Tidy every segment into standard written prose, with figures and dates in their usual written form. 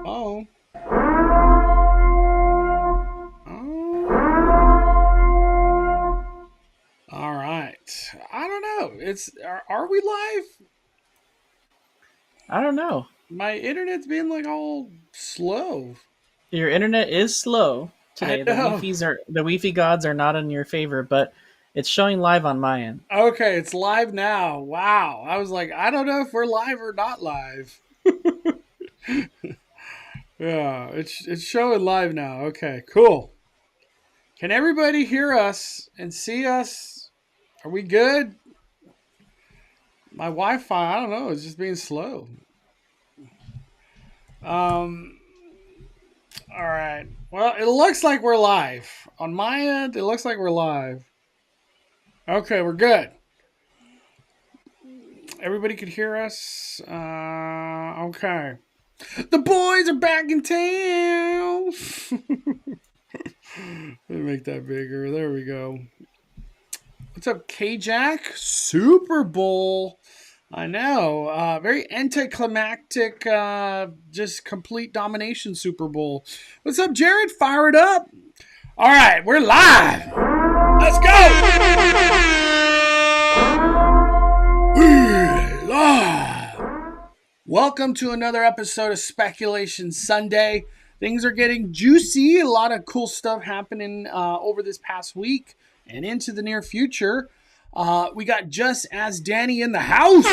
Oh. All right. I don't know. Are we live? I don't know. My internet's being like all slow. Your internet is slow I today. know. The Wi-Fi gods are not in your favor, but it's showing live on my end. Okay, it's live now. Wow. I was like, I don't know if we're live or not live. Yeah, it's showing live now. Okay, cool. Can everybody hear us and see us? Are we good? My Wi-Fi, I don't know, it's just being slow. Um all right. Well, it looks like we're live. On my end, it looks like we're live. Okay, we're good. Everybody could hear us. Okay. The boys are back in town. Let me make that bigger. There we go. What's up, K-Jack? Super Bowl. I know. Very anticlimactic, just complete domination Super Bowl. What's up, Jared? Fire it up. All right, we're live. Let's go. We're live. Welcome to another episode of Speculation Sunday. Things are getting juicy. A lot of cool stuff happening over this past week and into the near future. We got Just As Danny in the house.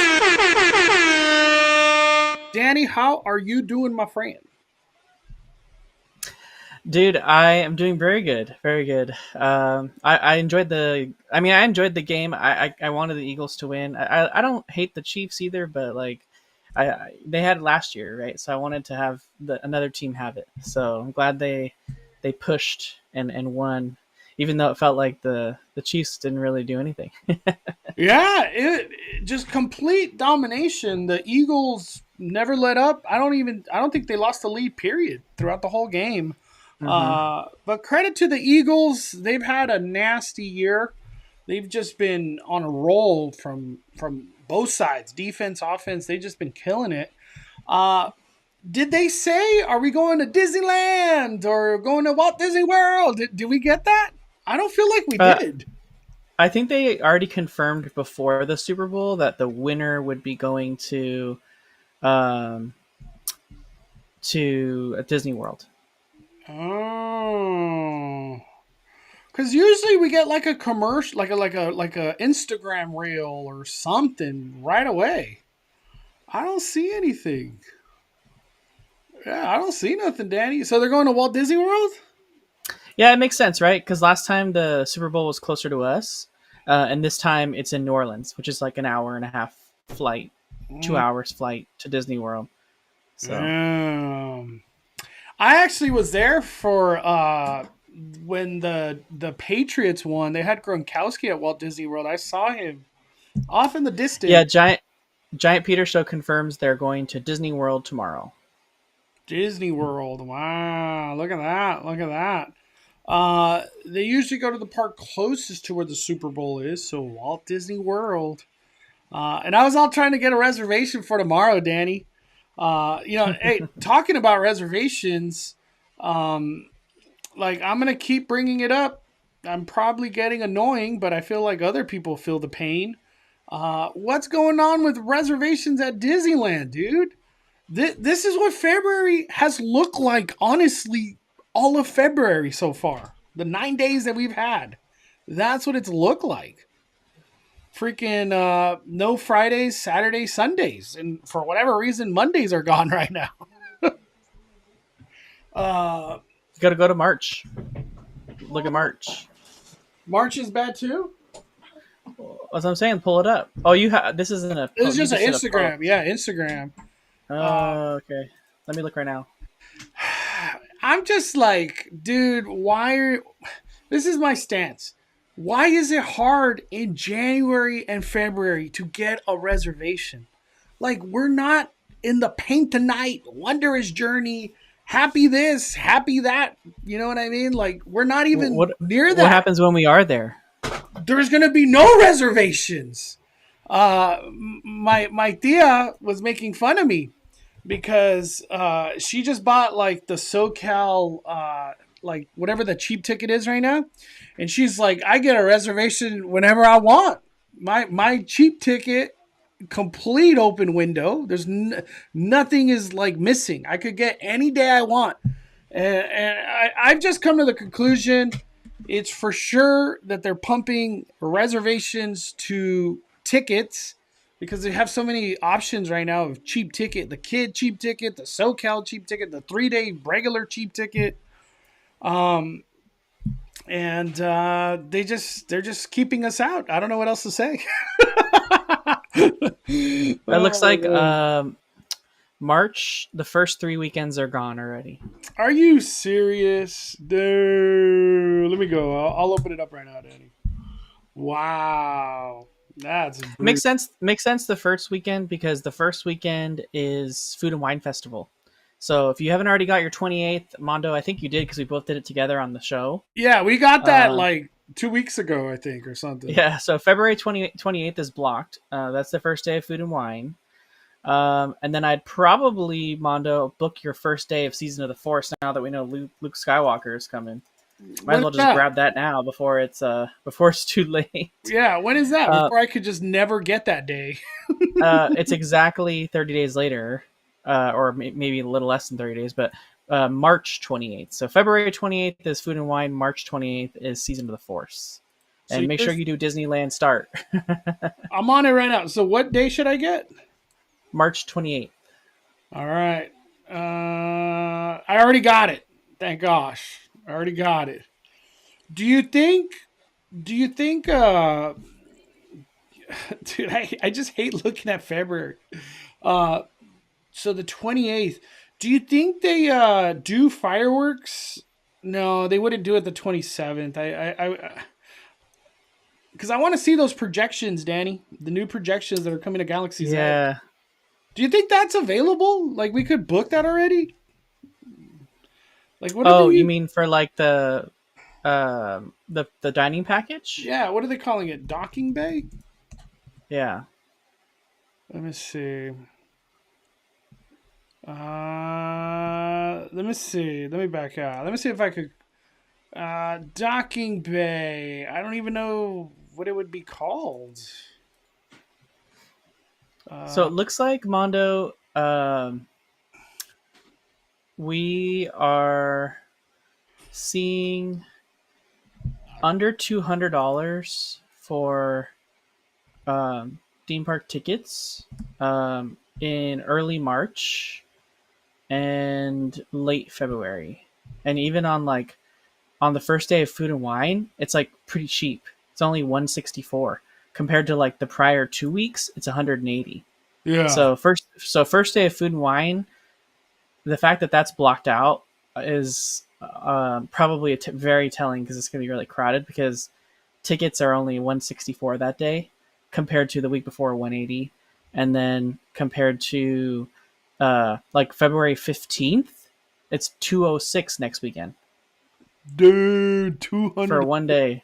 Danny, how are you doing, my friend? Dude, I am doing very good, very good. I enjoyed I enjoyed the game. I wanted the Eagles to win. I don't hate the Chiefs either, but like, they had it last year, right? So I wanted to have another team have it. So I'm glad they pushed and won, even though it felt like the Chiefs didn't really do anything. Yeah, it just complete domination. The Eagles never let up. I don't think they lost the lead, period, throughout the whole game. But credit to the Eagles. They've had a nasty year. They've just been on a roll from both sides, defense, offense. They've just been killing it. Did they say, are we going to Disneyland or going to Walt Disney World? Did we get that? I don't feel like we did. I think they already confirmed before the Super Bowl that the winner would be going to Disney World. Oh, because usually we get like a commercial, like a Instagram reel or something right away. I don't see anything. Yeah, I don't see nothing, Danny. So they're going to Walt Disney World? Yeah, it makes sense, right? Because last time the Super Bowl was closer to us, and this time it's in New Orleans, which is like an hour and a half flight, 2 hours flight to Disney World. So. I actually was there for when the Patriots won. They had Gronkowski at Walt Disney World. I saw him off in the distance. Yeah, Giant Peter Show confirms they're going to Disney World tomorrow. Disney World. Wow. Look at that. Look at that. They usually go to the park closest to where the Super Bowl is, so Walt Disney World. And I was all trying to get a reservation for tomorrow, Danny. Hey, talking about reservations, like I'm going to keep bringing it up. I'm probably getting annoying, but I feel like other people feel the pain. What's going on with reservations at Disneyland, dude? This is what February has looked like, honestly, all of February so far. The 9 days that we've had. That's what it's looked like. Freaking no Fridays, Saturdays, Sundays. And for whatever reason, Mondays are gone right now. You got to go to March. Look at March. March is bad too? That's what I'm saying. Pull it up. Oh, this isn't a... It's just an Instagram. Yeah, Instagram. Oh, okay. Let me look right now. I'm just like, dude, this is my stance. Why is it hard in January and February to get a reservation? Like, we're not in the paint tonight, wondrous journey, happy this, happy that. You know what I mean? Like, we're not even near that. What happens when we are there? There's going to be no reservations. My tia was making fun of me because she just bought like the SoCal, like whatever the cheap ticket is right now, and she's like, I get a reservation whenever I want. My cheap ticket, complete open window. Nothing is like missing. I could get any day I want, and I've just come to the conclusion it's for sure that they're pumping reservations to tickets because they have so many options right now of cheap ticket, the kid cheap ticket, the SoCal cheap ticket, the 3 day regular cheap ticket. Um, and they're just keeping us out. I don't know what else to say. It looks like March, the first 3 weekends are gone already. Are you serious, dude? Let me go. I'll open it up right now, Danny. Wow, that's Makes brutal. sense. Makes sense the first weekend because the first weekend is Food and Wine Festival. So if you haven't already got your 28th, Mondo, I think you did because we both did it together on the show. Yeah, we got that Uh, like 2 weeks ago, I think, or something. yeah, so February 28th is blocked. That's the first day of Food and Wine. And then I'd probably, Mondo, book your first day of Season of the Force now that we know Luke Skywalker is coming. Might When as is well just that? grab that now before it's too late. Yeah, when is that? Uh, Before I could just never get that day. it's exactly 30 days later, or maybe a little less than 30 days, but March 28th. So February 28th is Food and Wine. March 28th is Season of the Force. So And make sure you do Disneyland start I'm on it right now. So what day should I get? March 28th. All right. I already got it. Thank gosh. I already got it. Do you think do you think dude, I just hate looking at February. Uh so the 28th. Do you think they do fireworks? No, they wouldn't do it the 27th. I because I want to see those projections, Danny. The new projections that are coming to Galaxy's Edge. Yeah. Do you think that's available? Like we could book that already? Like what are Oh, you they? mean for like the dining package? Yeah, what are they calling it? Docking bay? Yeah. Let me see. Let me see. Let me back out. Let me see if I could. Docking bay. I don't even know what it would be called. So Uh, it looks like Mondo, we are seeing under $200 for theme park tickets in early March and late February, and even on the first day of Food and Wine, it's like pretty cheap. It's only 164 compared to like the prior 2 weeks. It's 180. yeah. So first day of Food and Wine, the fact that that's blocked out is probably very telling because it's going to be really crowded because tickets are only 164 that day compared to the week before 180, and then compared to like February 15th, it's 206 next weekend Dude, for 200. 1 day.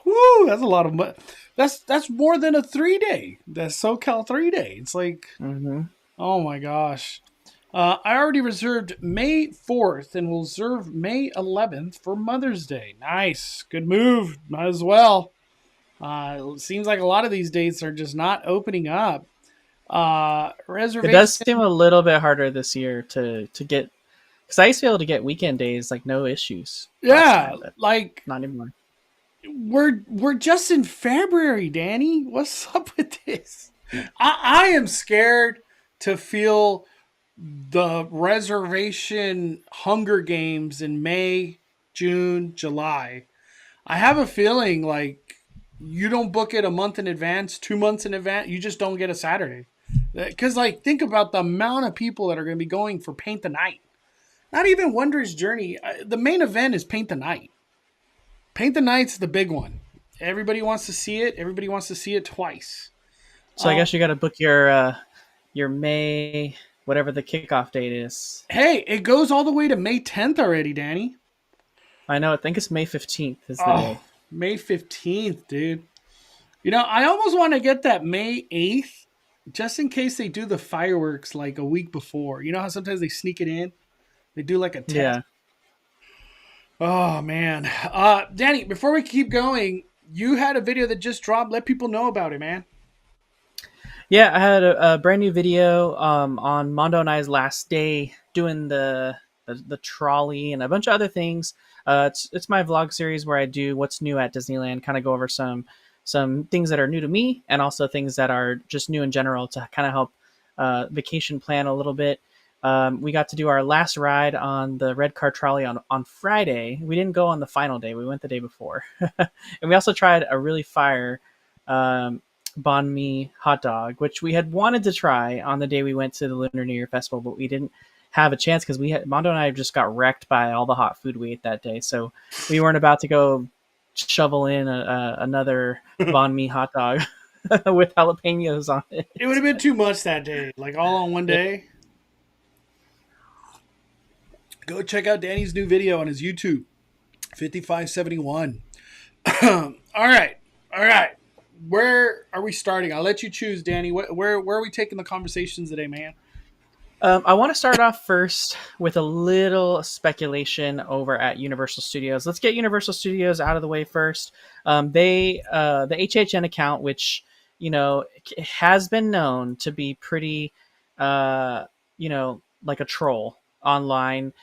Woo, that's a lot of money. That's more than a 3 day. That's SoCal 3 day. It's like, Mm-hmm. oh my gosh. I already reserved May 4th and will reserve May 11th for Mother's Day. Nice. Good move. Might as well. It seems like a lot of these dates are just not opening up. It does Reservation. seem a little bit harder this year to get because I used to be able to get weekend days like no issues last Yeah, time, but like not anymore. we're just in February, Danny. What's up with this? I am scared to feel the reservation Hunger Games in May, June, July. I have a feeling like you don't book it a month in advance, 2 months in advance, you just don't get a Saturday. Because, like, think about the amount of people that are going to be going for Paint the Night. Not even Wondrous Journey. The main event is Paint the Night. Paint the Night's the big one. Everybody wants to see it. Everybody wants to see it twice. So I guess you got to book your May whatever the kickoff date is. Hey, it goes all the way to May 10th already, Danny. I know. I think it's May 15th is the Oh, day. May 15th, dude. I almost want to get that May 8th just in case they do the fireworks like a week before. You know how sometimes they sneak it in? They do like a test. Yeah. Oh man. Danny, before we keep going, you had a video that just dropped. Let people know about it, man. Yeah, I had a brand new video on Mondo and I's last day doing the trolley and a bunch of other things. It's my vlog series where I do what's new at Disneyland, kind of go over some things that are new to me and also things that are just new in general to kind of help vacation plan a little bit. We got to do our last ride on the red car trolley on Friday. We didn't go on the final day. We went the day before. And we also tried a really fire um, banh mi hot dog, which we had wanted to try on the day we went to the Lunar New Year Festival, but we didn't have a chance because Mondo and I just got wrecked by all the hot food we ate that day. So we weren't about to go shovel in another banh mi hot dog with jalapenos on it. It would have been too much that day, like all on one Yeah. day. Go check out Danny's new video on his YouTube, 5571. All right. All right. Where are we starting? I'll let you choose, Danny. Where are we taking the conversations today, man? I want to start off first with a little speculation over at Universal Studios. Let's get Universal Studios out of the way first. The HHN account, which has been known to be pretty, like a troll online,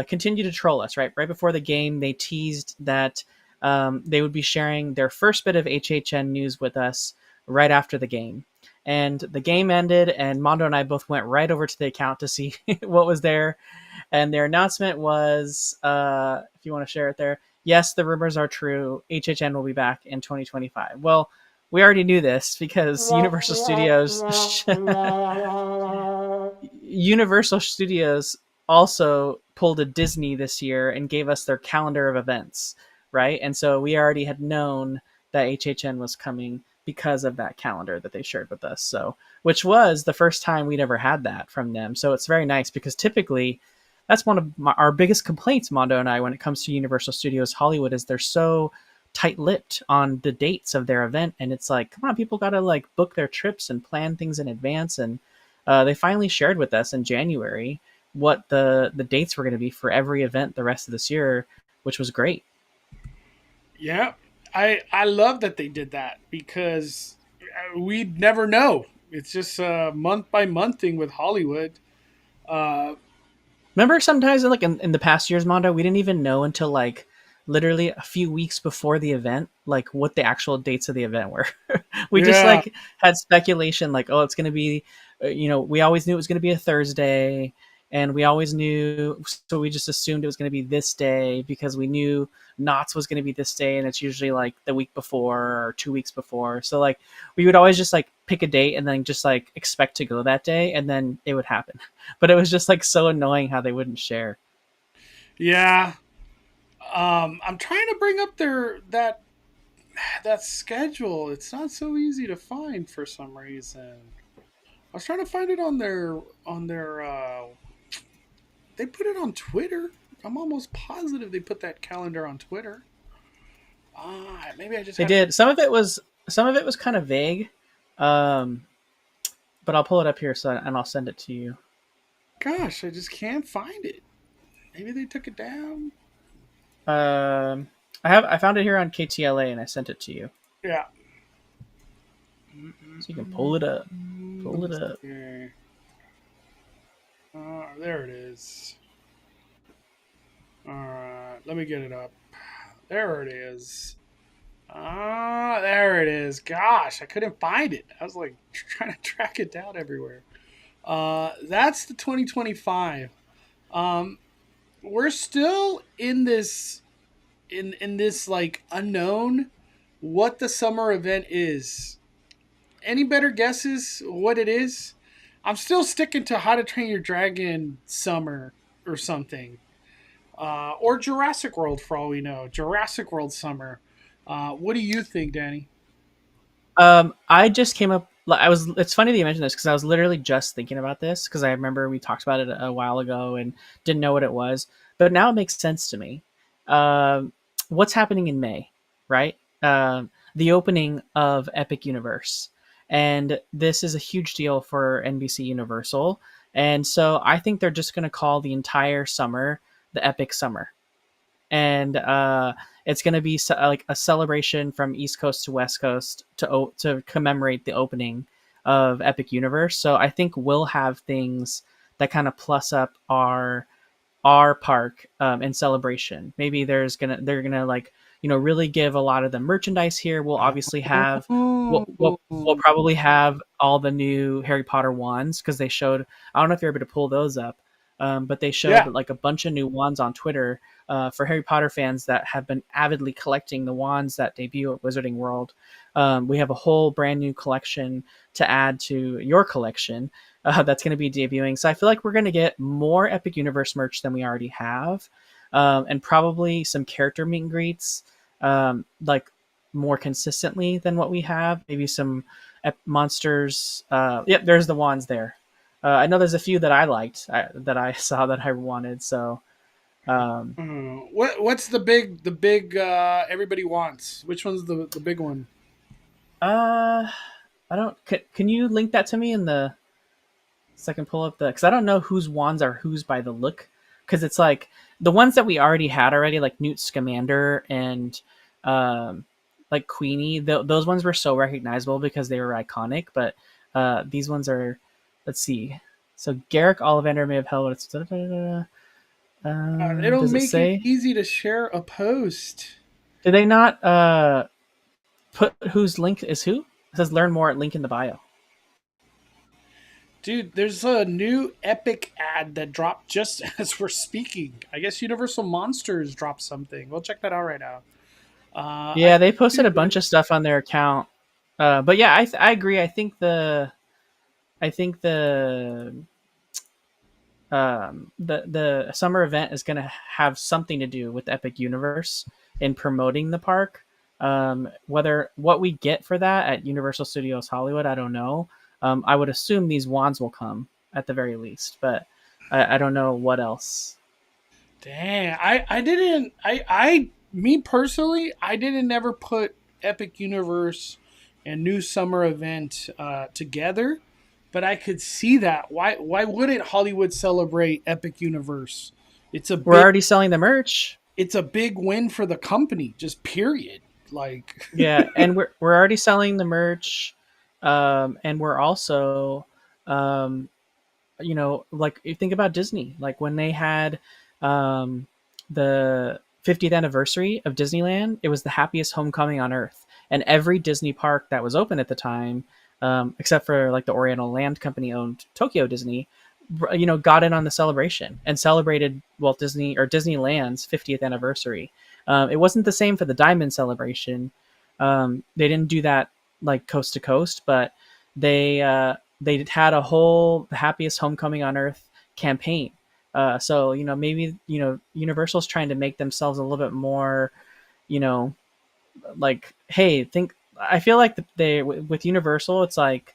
continue to troll us. Right before the game, they teased that they would be sharing their first bit of HHN news with us right after the game. And the game ended, and Mondo and I both went right over to the account to see what was there. And their announcement was, if you want to share it there, yes, the rumors are true. HHN will be back in 2025. Well, we already knew this because Universal Studios also pulled a Disney this year and gave us their calendar of events, right? And so we already had known that HHN was coming because of that calendar that they shared with us. So, which was the first time we'd ever had that from them. So it's very nice because typically that's one of our biggest complaints, Mondo and I, when it comes to Universal Studios Hollywood, is they're so tight-lipped on the dates of their event. And it's like, come on, people got to like book their trips and plan things in advance. And they finally shared with us in January what the dates were going to be for every event the rest of this year, which was great. Yeah, I love that they did that because we'd never know. It's just a month by month thing with Hollywood. Uh, Remember sometimes like in the past years, Mondo, we didn't even know until like literally a few weeks before the event, like what the actual dates of the event were. We just yeah, like had speculation like, oh, it's going to be, we always knew it was going to be a Thursday and we always knew, so we just assumed it was going to be this day because we knew Knott's was going to be this day and it's usually like the week before or 2 weeks before. So like we would always just like pick a date and then just like expect to go that day and then it would happen. But it was just like so annoying how they wouldn't share. yeah. I'm trying to bring up that schedule. It's not so easy to find for some reason. I was trying to find it on their. They put it on Twitter. I'm almost positive they put that calendar on Twitter. Maybe I just They had to. did. Some of it was kind of vague. Um, but I'll pull it up here and I'll send it to you. Gosh, I just can't find it. Maybe they took it down. Um, I found it here on KTLA and I sent it to you. Yeah. So you can pull it up. Let Pull me it up. see here. There it is. All right, let me get it up. There it is. There it is. Gosh, I couldn't find it. I was like trying to track it down everywhere. That's the 2025. Um, we're still in this like unknown what the summer event is. Any better guesses what it is? I'm still sticking to How to Train Your Dragon Summer or something, or Jurassic World for all we know. Jurassic World Summer. What do you think, Danny? I just came up. I was. It's funny that you mentioned this because I was literally just thinking about this because I remember we talked about it a while ago and didn't know what it was, but now it makes sense to me. Um, what's happening in May, right? the opening of Epic Universe. And this is a huge deal for NBC Universal. And so I think they're just going to call the entire summer the Epic Summer. And it's going to be like a celebration from East Coast to West Coast to commemorate the opening of Epic Universe. So I think we'll have things that kind of plus up our park in celebration. Maybe they're gonna like really give a lot of the merchandise here. We'll obviously have we'll probably have all the new Harry Potter wands because they showed. I don't know if you're able to pull those up, but they showed Yeah. like a bunch of new wands on Twitter for Harry Potter fans that have been avidly collecting the wands that debut at Wizarding World. We have a whole brand new collection to add to your collection that's going to be debuting. So I feel like we're going to get more Epic Universe merch than we already have, and probably some character meet and greets, like more consistently than what we have. Maybe some monsters. Yep, there's the wands there. I know there's a few that I liked that I saw that I wanted. So What's the big everybody wants? Which one's the big one? I don't. Can you link that to me in the so I can pull up the because I don't know whose wands are whose by the look because it's like the ones that we already had already like Newt Scamander and like Queenie those ones were so recognizable because they were iconic, but these ones are, let's see, so Garrick Ollivander may have held it's They don't does it make it say, easy to share a post. did they not put whose link is who? It says learn more at link in the bio. Dude, there's a new Epic ad that dropped just as we're speaking. I guess Universal Monsters dropped something. We'll check that out right now. Yeah, they posted a bunch of stuff on their account. But yeah, I agree. I think the summer event is going to have something to do with Epic Universe in promoting the park. Whether what we get for that at Universal Studios Hollywood, I don't know. I would assume these wands will come at the very least, but I don't know what else. Dang, I didn't I me personally, I didn't never put Epic Universe and new summer event together, but I could see that. Why wouldn't Hollywood celebrate Epic Universe? It's a We're big already selling the merch. it's a big win for the company, just period. Like Yeah, and we're already selling the merch, and we're also, um, like you think about Disney, like when they had the 50th anniversary of Disneyland, it was the happiest homecoming on earth, and every Disney park that was open at the time, except for like the Oriental Land Company owned Tokyo Disney, got in on the celebration and celebrated Walt Disney or Disneyland's 50th anniversary. It wasn't the same for the Diamond celebration. They didn't do that like coast to coast, but they had a whole the happiest homecoming on earth campaign. So maybe Universal's trying to make themselves a little bit more, you know, like hey, think. I feel like they with Universal, it's like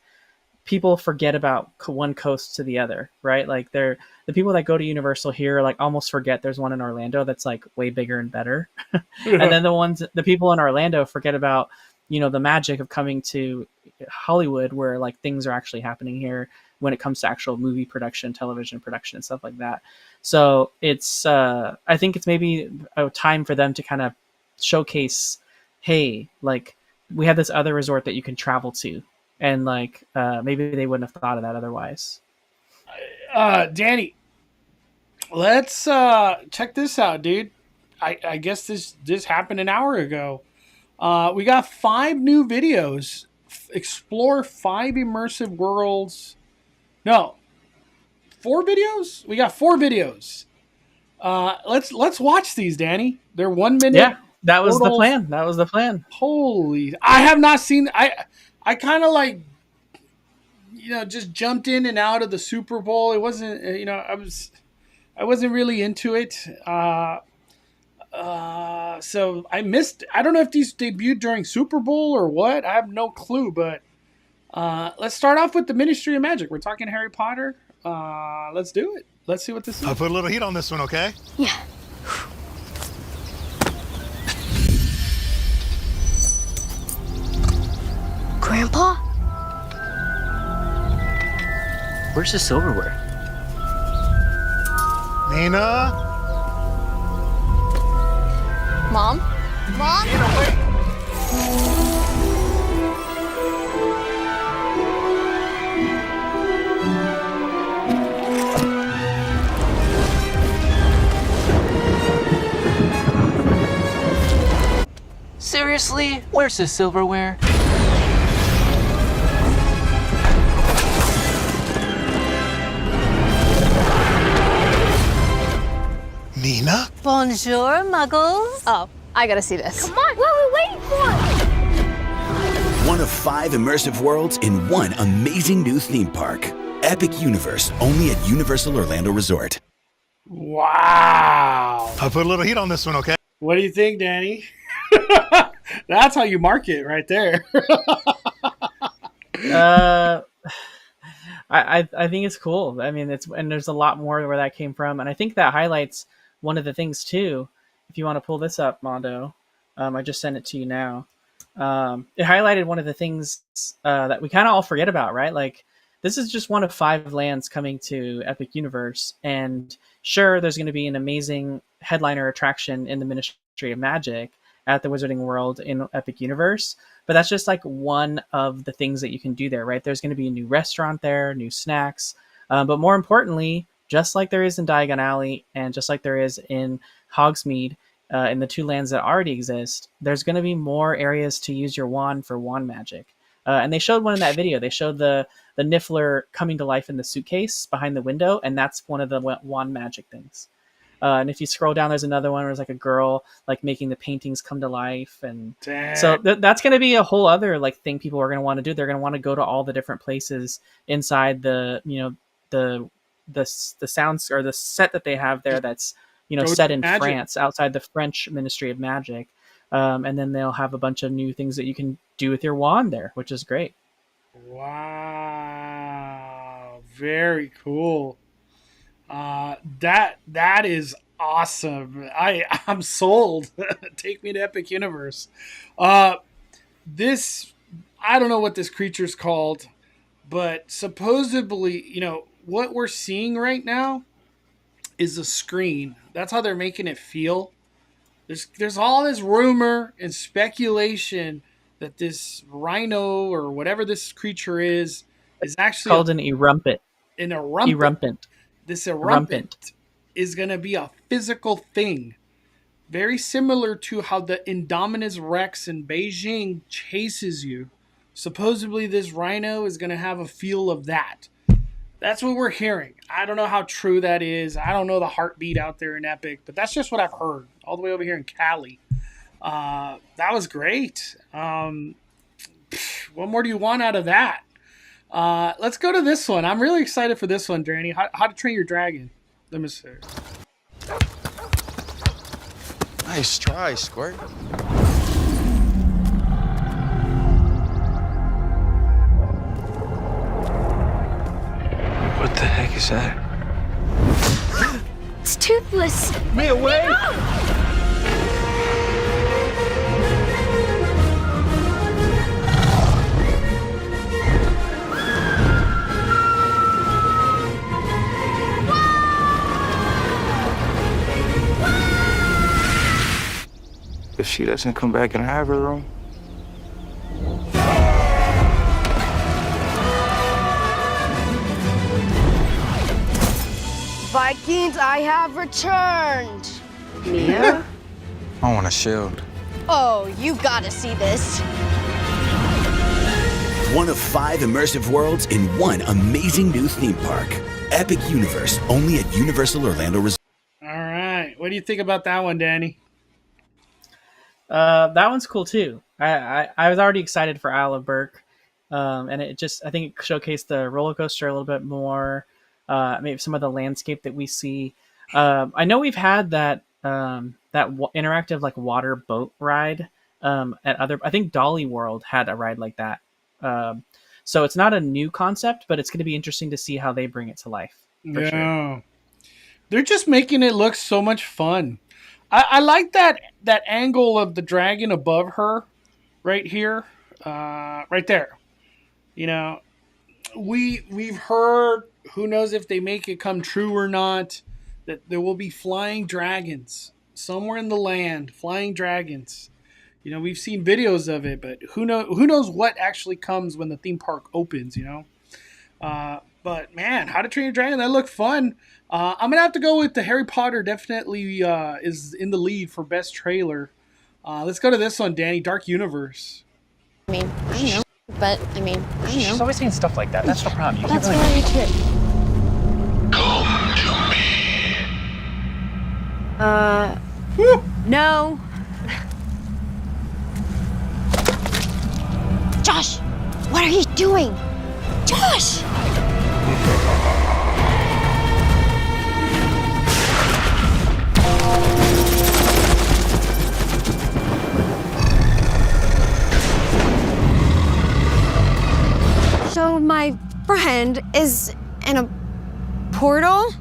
people forget about one coast to the other, right? Like they're the people that go to Universal here like almost forget there's one in Orlando that's like way bigger and better. And then the people in Orlando forget about, the magic of coming to Hollywood where like things are actually happening here when it comes to actual movie production, television production and stuff like that. So it's I think it's maybe a time for them to kind of showcase, hey, like we have this other resort that you can travel to, and like maybe they wouldn't have thought of that otherwise. Danny, let's check this out, dude. I guess this happened an hour ago. We got 5 new videos. Explore 5 immersive worlds. No, 4 videos. We got 4 videos. Let's watch these, Danny. They're 1 minute. Yeah, that was portals. the plan. That was the plan. Holy! I have not seen. I kind of like, just jumped in and out of the Super Bowl. It wasn't. I wasn't really into it. So I missed. I don't know if these debuted during Super Bowl or what. I have no clue. But let's start off with the Ministry of Magic. We're talking Harry Potter. Let's do it. Let's see what this is. I'll put a little heat on this one, okay? Yeah. Where's the silverware? Nina? Mom? Mom? Nina, wait! Seriously? Where's the silverware? Nina? Bonjour, muggles. Oh, I gotta see this. Come on, what are we waiting for? One of 5 immersive worlds in one amazing new theme park. Epic Universe, only at Universal Orlando Resort. Wow. I put a little heat on this one, okay? What do you think, Danny? That's how you market right there. I think it's cool. I mean, there's a lot more where that came from, and I think that highlights one of the things too. If you want to pull this up, Mondo, I just sent it to you now. It highlighted one of the things that we kind of all forget about, right? Like, this is just one of 5 lands coming to Epic Universe, and sure, there's going to be an amazing headliner attraction in the Ministry of Magic at the Wizarding World in Epic Universe, but that's just like one of the things that you can do there, right? There's going to be a new restaurant there, new snacks, but more importantly, just like there is in Diagon Alley and just like there is in Hogsmeade, in the 2 lands that already exist, there's going to be more areas to use your wand for wand magic. And they showed one in that video. They showed the Niffler coming to life in the suitcase behind the window, and that's one of the wand magic things. And if you scroll down, there's another one where it's like a girl like making the paintings come to life, and so that's going to be a whole other like thing people are going to want to do. They're going to want to go to all the different places inside the the sounds or the set that they have there. That's set in Magic. France, outside the French Ministry of Magic, and then they'll have a bunch of new things that you can do with your wand there, which is great. Wow, very cool. That is awesome. I'm sold. Take me to Epic Universe. This, I don't know what this creature's called, but supposedly, what we're seeing right now is a screen. That's how they're making it feel. There's all this rumor and speculation that this rhino or whatever this creature is actually called an erumpent. An erumpent. Erumpent. This erumpent is going to be a physical thing. Very similar to how the Indominus Rex in Beijing chases you. Supposedly this rhino is going to have a feel of that. That's what we're hearing. I don't know how true that is. I don't know the heartbeat out there in Epic, but that's just what I've heard all the way over here in Cali. That was great. What more do you want out of that? Let's go to this one. I'm really excited for this one, Danny. How to Train Your Dragon. Let me see. Nice try, Squirt. What the heck is that? It's Toothless. Me away! If she doesn't come back and have her room. Vikings, I have returned. Mia? I want a shield. Oh, you gotta see this. One of 5 immersive worlds in one amazing new theme park. Epic Universe, only at Universal Orlando Resort. All right. What do you think about that one, Danny? That one's cool too. I was already excited for Isle of Berk, and I think it showcased the roller coaster a little bit more. Maybe some of the landscape that we see. I know we've had that interactive like water boat ride at other. I think Dolly World had a ride like that. So it's not a new concept, but it's going to be interesting to see how they bring it to life. For sure. They're just making it look so much fun. I like that angle of the dragon above her, right here, right there. we've heard, who knows if they make it come true or not, that there will be flying dragons somewhere in the land. Flying dragons. You know, we've seen videos of it, but who knows what actually comes when the theme park opens, you know? But man, How to Train Your Dragon, that looked fun. I'm gonna have to go with the Harry Potter. Definitely is in the lead for best trailer. Let's go to this one, Danny. Dark Universe. I mean, I don't know. But, I mean, I don't know. She's always saying stuff like that. That's the problem. You That's can't what really... I did. Come to me. No. Josh, what are you doing? Josh! So my friend is in a portal?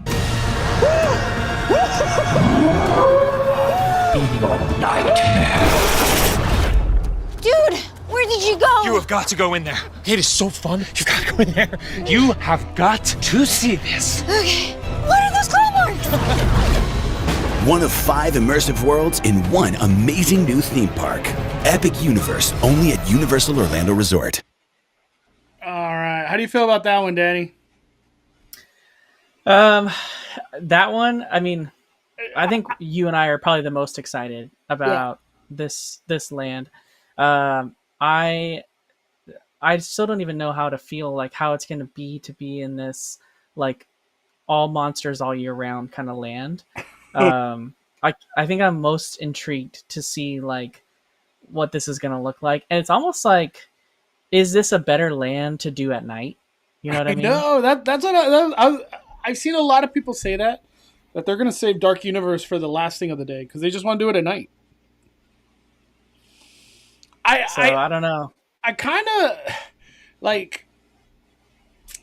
Dude, where did you go? You have got to go in there. It is so fun. You've got to go in there. You have got to see this. Okay, what are those claw marks? One of 5 immersive worlds in one amazing new theme park. Epic Universe, only at Universal Orlando Resort. All right, how do you feel about that one, Danny? That one, I mean, I think you and I are probably the most excited about this land. I still don't even know how to feel, like how it's going to be in this like all monsters all year round kind of land. I think I'm most intrigued to see like what this is going to look like, and it's almost like, is this a better land to do at night? You know what I mean? No, that's what I've seen a lot of people say that they're going to save Dark Universe for the last thing of the day because they just want to do it at night. I don't know. I kind of like,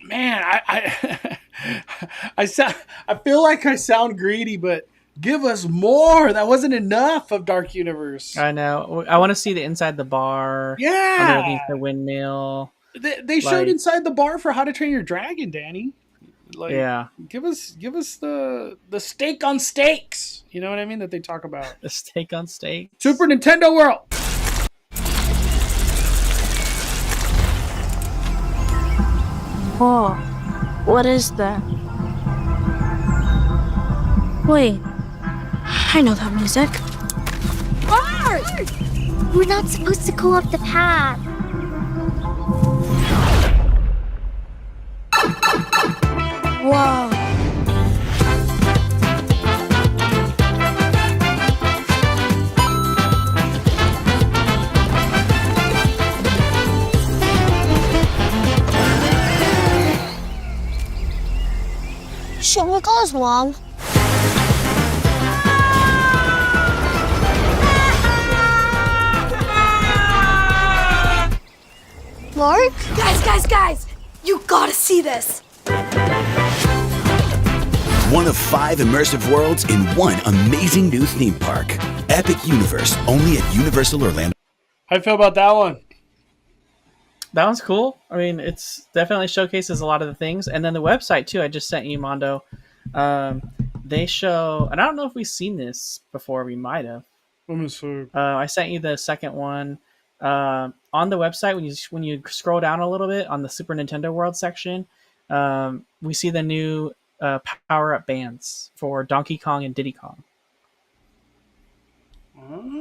man, I feel like I sound greedy, but give us more. That wasn't enough of Dark Universe. I know. I want to see the inside the bar. Yeah. Underneath the windmill. They showed inside the bar for How to Train Your Dragon, Danny. Like, yeah. Give us the steak on steaks. You know what I mean? That they talk about. The steak on steak. Super Nintendo World. Whoa, what is that? Wait, I know that music. Art! We're not supposed to go up the path. Whoa. Should we call his mom? Mark? Guys, you gotta see this. One of 5 immersive worlds in one amazing new theme park. Epic Universe, only at Universal Orlando. How do you feel about that one? That one's cool. I mean, it's definitely showcases a lot of the things. And then the website too, I just sent you, Mondo. They show, and I don't know if we've seen this before. We might have. Let me see. I sent you the second one. On the website, when you scroll down a little bit on the Super Nintendo World section, we see the new power-up bands for Donkey Kong and Diddy Kong.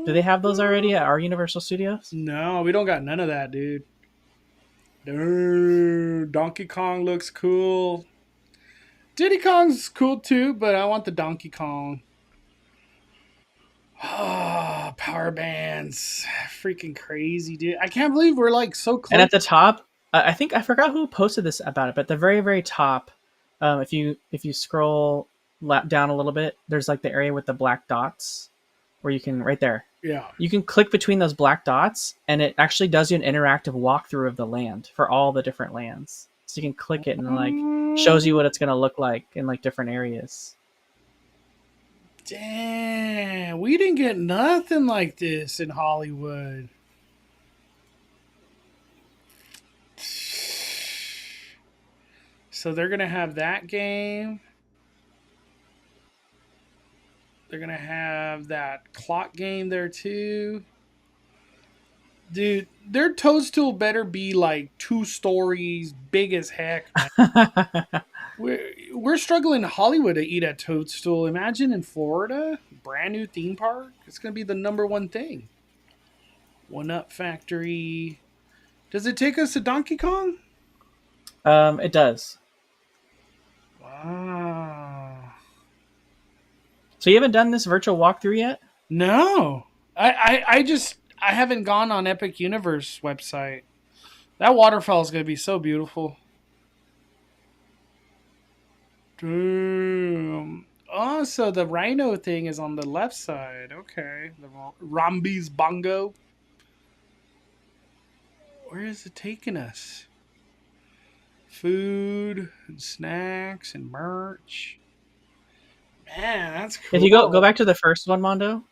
Do they have those already at our Universal Studios? No, we don't got none of that, dude. Dude, Donkey Kong looks cool. Diddy Kong's cool too, but I want the Donkey Kong. Oh, power bands. Freaking crazy, dude. I can't believe we're like so close. And at the top, I think I forgot who posted this about it, but at the very, very top, if you scroll down a little bit, there's like the area with the black dots where you can, right there. Yeah. You can click between those black dots and it actually does you an interactive walkthrough of the land for all the different lands. So you can click it and like shows you what it's going to look like in like different areas. Damn, we didn't get nothing like this in Hollywood. So they're gonna have that game. They're gonna have that clock game there too. Dude, their Toadstool better be like 2 stories, big as heck, man. We're struggling in Hollywood to eat at Toadstool. Imagine in Florida, brand new theme park. It's gonna be the #1 thing. One Up Factory. Does it take us to Donkey Kong? It does. Wow. So you haven't done this virtual walkthrough yet? No. I haven't gone on Epic Universe website. That waterfall is gonna be so beautiful. Damn. Oh, so the rhino thing is on the left side. Okay. The Rambi's Bongo. Where is it taking us? Food and snacks and merch. Man, that's cool. If you go back to the first one, Mondo,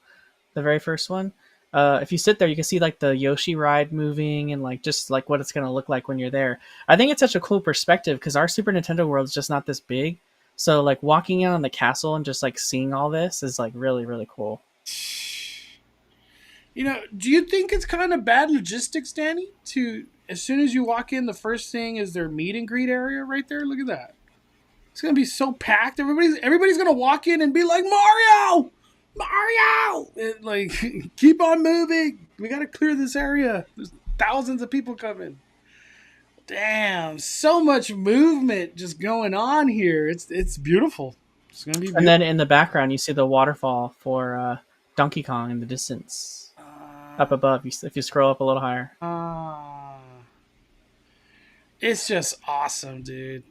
the very first one, if you sit there, you can see like the Yoshi ride moving and like just like what it's gonna look like when you're there. I think it's such a cool perspective because our Super Nintendo world is just not this big. So like walking in on the castle and just like seeing all this is like really, really cool. You know, do you think it's kind of bad logistics, Danny? To as soon as you walk in, the first thing is their meet and greet area right there. Look at that. It's gonna be so packed. Everybody's gonna walk in and be like, Mario, and like keep on moving. We gotta clear this area. There's thousands of people coming. Damn, so much movement just going on here. It's beautiful. It's gonna be beautiful. And then in the background, you see the waterfall for Donkey Kong in the distance, up above. If you scroll up a little higher. It's just awesome, dude.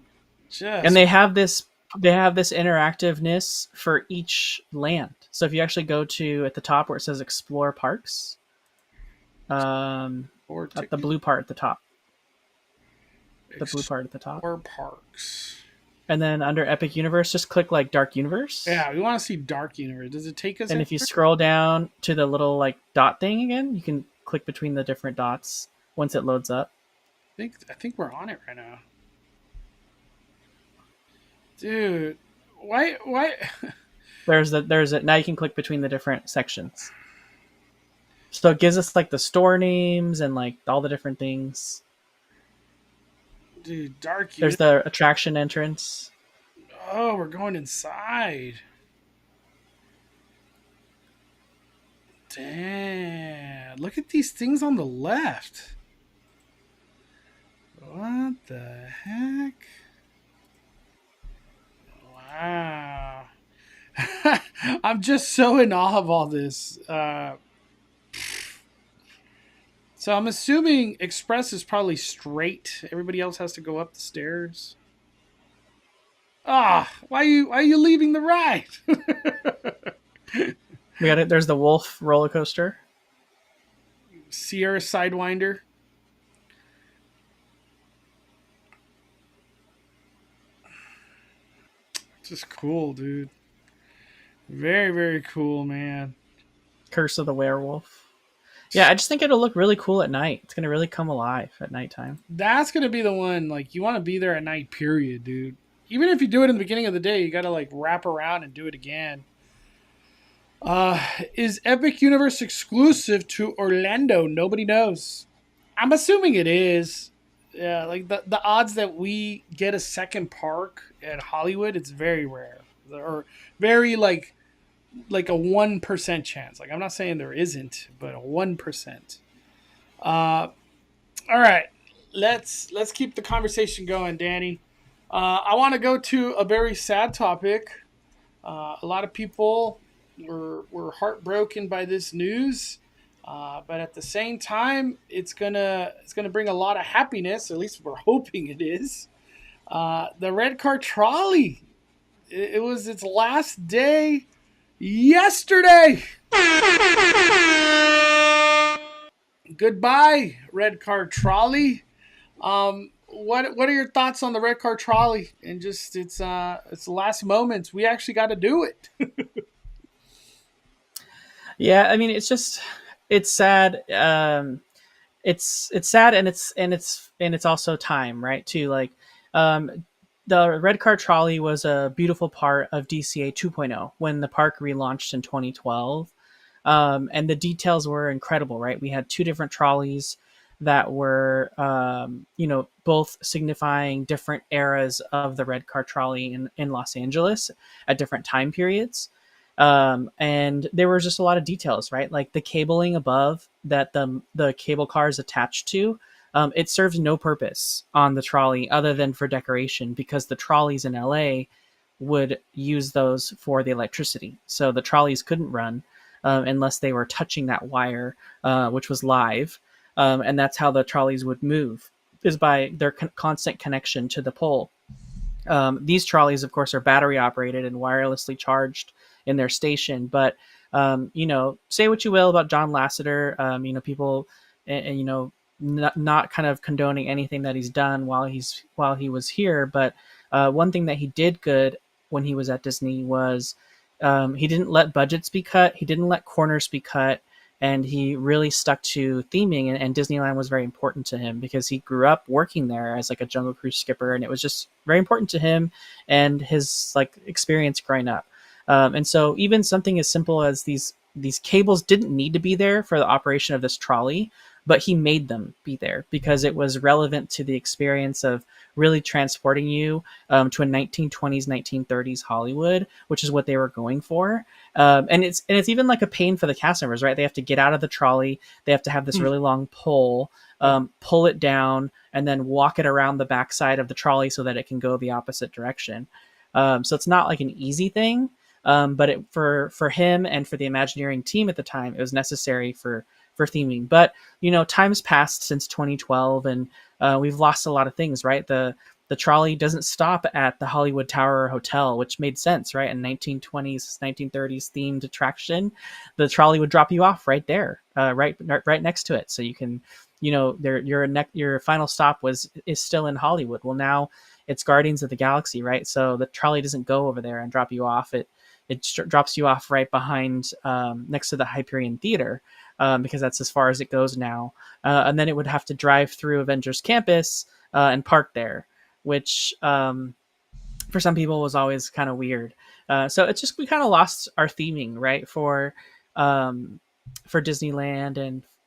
And they have this interactiveness for each land. So if you actually go to at the top where it says Explore Parks, at the blue part at the top. The blue part at the top. Explore Parks. And then under Epic Universe, just click like Dark Universe. Yeah, we want to see Dark Universe. Does it take us? And if you scroll down to the little like dot thing again, you can click between the different dots once it loads up. I think we're on it right now. Dude, why? There's it. Now you can click between the different sections. So it gives us like the store names and like all the different things. Dude, Dark. There's the attraction entrance. Oh, we're going inside. Damn! Look at these things on the left. What the heck? Wow. I'm just so in awe of all this. So I'm assuming Express is probably straight. Everybody else has to go up the stairs. Why are you leaving the ride? We got it. There's the Wolf roller coaster. Sierra Sidewinder. Just cool, dude. Very, very cool, man. Curse of the Werewolf. Yeah, I just think it'll look really cool at night. It's going to really come alive at nighttime. That's going to be the one, like, you want to be there at night, period, dude. Even if you do it in the beginning of the day, you got to, like, wrap around and do it again. Is Epic Universe exclusive to Orlando? Nobody knows. I'm assuming it is. Yeah, like the odds that we get a second park at Hollywood, it's very rare, or very like a 1% chance. Like I'm not saying there isn't, but a 1%. All right, let's keep the conversation going, Danny. I want to go to a very sad topic. A lot of people were heartbroken by this news. But at the same time, it's gonna bring a lot of happiness. At least we're hoping it is. The Red Car Trolley. It was its last day yesterday. Goodbye, Red Car Trolley. What are your thoughts on the Red Car Trolley and just its last moments? We actually got to do it. Yeah, I mean it's sad. It's sad and it's also time, right? Too like the red car trolley was a beautiful part of DCA 2.0 when the park relaunched in 2012. And the details were incredible, right? We had two different trolleys that were, both signifying different eras of the red car trolley in Los Angeles at different time periods. And there was just a lot of details, right? Like the cabling above that the cable car is attached to, it serves no purpose on the trolley other than for decoration because the trolleys in LA would use those for the electricity. So the trolleys couldn't run unless they were touching that wire, which was live. And that's how the trolleys would move, is by their constant connection to the pole. These trolleys, of course, are battery operated and wirelessly charged in their station. But, say what you will about John Lasseter, people, not kind of condoning anything that he's done while he was here. But one thing that he did good when he was at Disney was he didn't let budgets be cut. He didn't let corners be cut. And he really stuck to theming, and Disneyland was very important to him because he grew up working there as like a Jungle Cruise skipper, and it was just very important to him and his like experience growing up. And so even something as simple as these cables didn't need to be there for the operation of this trolley, but he made them be there because it was relevant to the experience of really transporting you to a 1920s, 1930s Hollywood, which is what they were going for. And it's even like a pain for the cast members, right? They have to get out of the trolley. They have to have this really long pole, pull it down, and then walk it around the backside of the trolley so that it can go the opposite direction. So it's not like an easy thing, but for him and for the Imagineering team at the time, it was necessary for theming. But time's passed since 2012, and we've lost a lot of things, right? The trolley doesn't stop at the Hollywood Tower Hotel, which made sense, right? In 1920s, 1930s themed attraction, the trolley would drop you off right there, right next to it, so you can, your final stop is still in Hollywood. Well, now it's Guardians of the Galaxy, right? So the trolley doesn't go over there and drop you off. It drops you off right behind, next to the Hyperion Theater, because that's as far as it goes now. And then it would have to drive through Avengers Campus and park there, which for some people was always kind of weird. So it's just, we kind of lost our theming, right, for Disneyland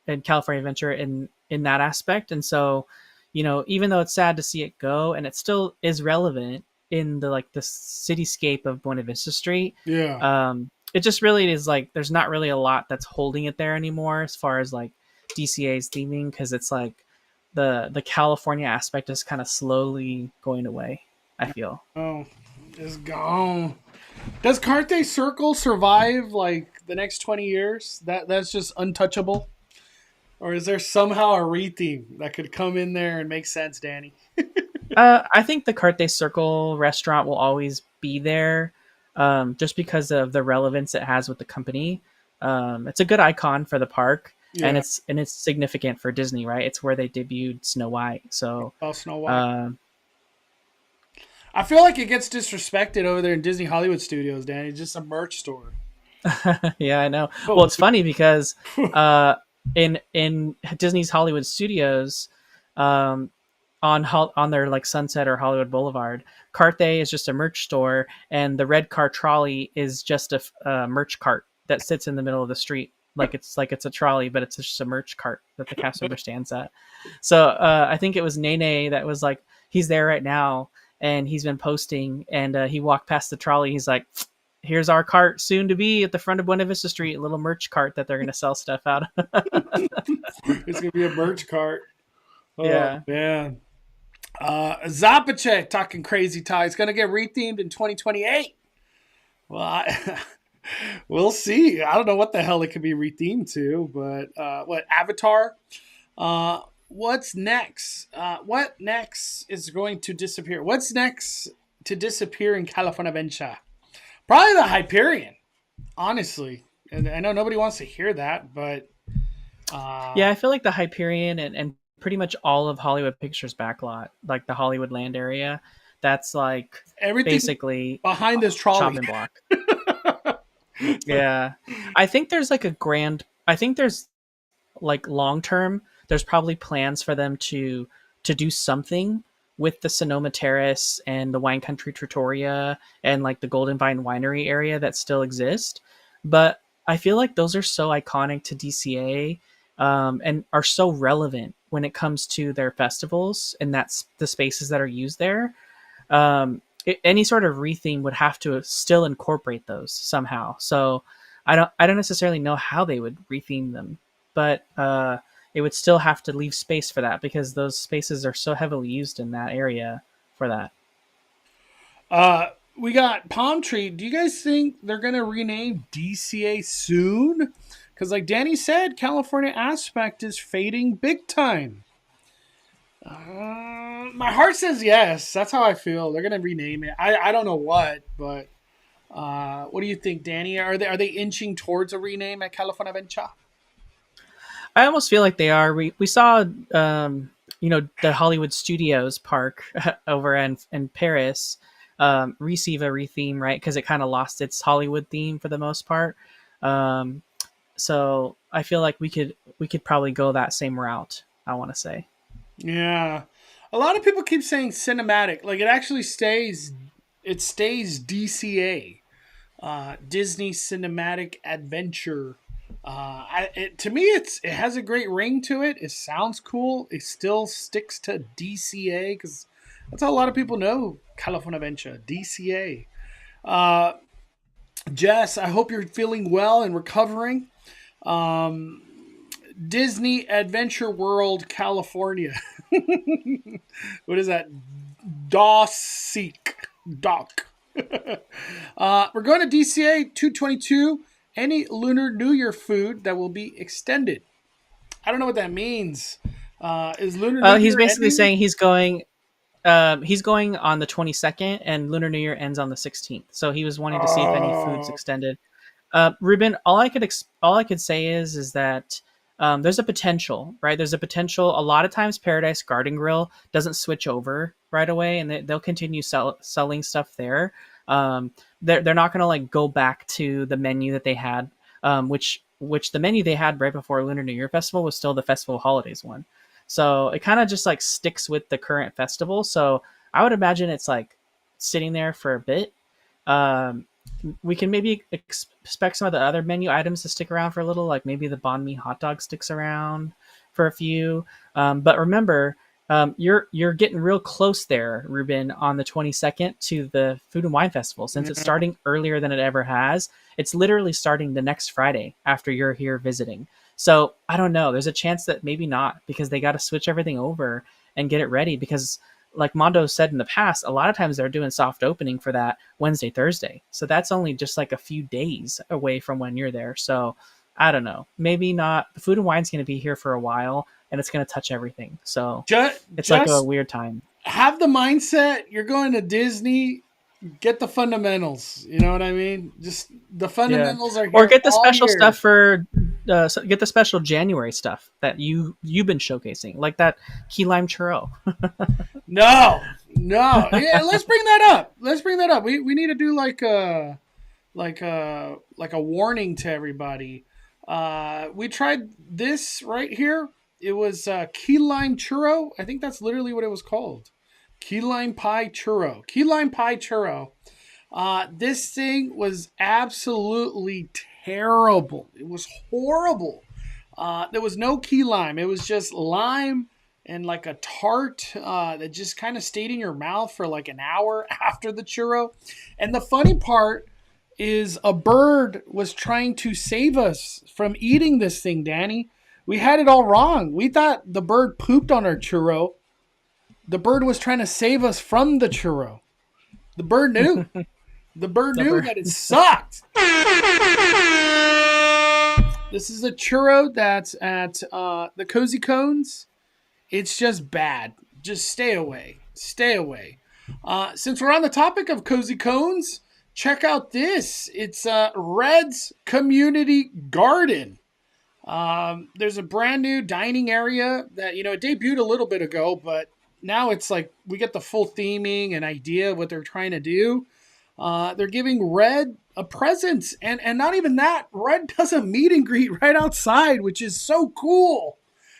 and California Adventure in that aspect. And so, even though it's sad to see it go, and it still is relevant in the cityscape of Buena Vista Street. Yeah. It just really is like, there's not really a lot that's holding it there anymore as far as like DCA's theming, because it's like the California aspect is kind of slowly going away, I feel. Oh, it's gone. Does Carthay Circle survive like the next 20 years? That's just untouchable? Or is there somehow a re-theme that could come in there and make sense, Danny? I think the Carthay Circle restaurant will always be there, just because of the relevance it has with the company. It's a good icon for the park, and it's significant for Disney, right? It's where they debuted Snow White. So, Snow White. I feel like it gets disrespected over there in Disney Hollywood Studios, Danny. It's just a merch store. Yeah, I know. Well, it's funny because in Disney's Hollywood Studios, on their like Sunset or Hollywood Boulevard, Carthay is just a merch store, and the red car trolley is just a merch cart that sits in the middle of the street. It's a trolley, but it's just a merch cart that the cast member stands at. So I think it was Nene that was like, he's there right now, and he's been posting, and he walked past the trolley. He's like, here's our cart soon to be at the front of Buena Vista Street, a little merch cart that they're going to sell stuff out of. It's going to be a merch cart. Oh, yeah. Man. Zapacek talking crazy tie. It's going to get rethemed in 2028. Well, we'll see. I don't know what the hell it could be rethemed to, but what Avatar? What's next? What next is going to disappear? What's next to disappear in California Adventure? Probably the Hyperion, honestly. And I know nobody wants to hear that, but yeah, I feel like the Hyperion and pretty much all of Hollywood Pictures backlot, like the Hollywood Land area, that's like everything basically behind this trolley chopping block. Yeah, I think there's like long term, there's probably plans for them to do something with the Sonoma Terrace and the Wine Country Trattoria and like the Golden Vine Winery area that still exist. But I feel like those are so iconic to DCA, and are so relevant when it comes to their festivals, and that's the spaces that are used there. Any sort of retheme would have to still incorporate those somehow. So I don't necessarily know how they would retheme them, but it would still have to leave space for that because those spaces are so heavily used in that area for that. We got Palm Tree. Do you guys think they're going to rename DCA soon? Because like Danny said, California Aspect is fading big time. My heart says yes. That's how I feel. They're going to rename it. I don't know what, but what do you think, Danny? Are they inching towards a rename at California Adventure? I almost feel like they are. We saw the Hollywood Studios park over in Paris receive a retheme, right? Because it kind of lost its Hollywood theme for the most part. So I feel like we could probably go that same route, I want to say. Yeah. A lot of people keep saying cinematic. Like it actually stays DCA. Disney Cinematic Adventure. To me, it has a great ring to it. It sounds cool. It still sticks to DCA because that's how a lot of people know California Adventure, DCA. Jess, I hope you're feeling well and recovering. Disney Adventure World, California. What is that? Doc. We're going to DCA 222. Any Lunar New Year food that will be extended. I don't know what that means. Is Lunar New Year he's basically ending? saying he's going on the 22nd and Lunar New Year ends on the 16th. So he was wanting to see if any food's extended. Ruben, all I could say is that there's a potential, right? There's a potential. A lot of times Paradise Garden Grill doesn't switch over right away, and they'll continue selling stuff there. They're not going to like go back to the menu that they had, which the menu they had right before Lunar New Year Festival was still the Festival Holidays one. So it kind of just like sticks with the current festival. So I would imagine it's like sitting there for a bit. We can maybe expect some of the other menu items to stick around for a little, like maybe the banh mi hot dog sticks around for a few. But remember, you're getting real close there, Ruben, on the 22nd to the Food and Wine Festival. Since it's starting earlier than it ever has, it's literally starting the next Friday after you're here visiting. So I don't know. There's a chance that maybe not, because they got to switch everything over and get it ready. Because like Mondo said in the past, a lot of times they're doing soft opening for that Wednesday, Thursday. So that's only just like a few days away from when you're there. So I don't know. Maybe not. The Food and Wine's going to be here for a while, and it's going to touch everything. So it's like a weird time. Have the mindset you're going to Disney. Get the fundamentals. You know what I mean? Just the fundamentals are here. Or get the special year. stuff for get the special January stuff that you've been showcasing, like that key lime churro. No. Yeah, let's bring that up. We need to do like a warning to everybody. We tried this right here. It was key lime churro. I think that's literally what it was called. Key lime pie churro. This thing was absolutely terrible. It was horrible. There was no key lime. It was just lime and like a tart that just kind of stayed in your mouth for like an hour after the churro. And the funny part is a bird was trying to save us from eating this thing, Danny. We had it all wrong. We thought the bird pooped on our churro. The bird was trying to save us from the churro. The bird knew. The bird knew that it sucked. This is a churro that's at the Cozy Cones. It's just bad. Just stay away. Since we're on the topic of Cozy Cones, check out this. It's Red's Community Garden. There's a brand new dining area that, it debuted a little bit ago, but now it's like we get the full theming and idea of what they're trying to do. They're giving Red a present, and not even that. Red does a meet and greet right outside, which is so cool.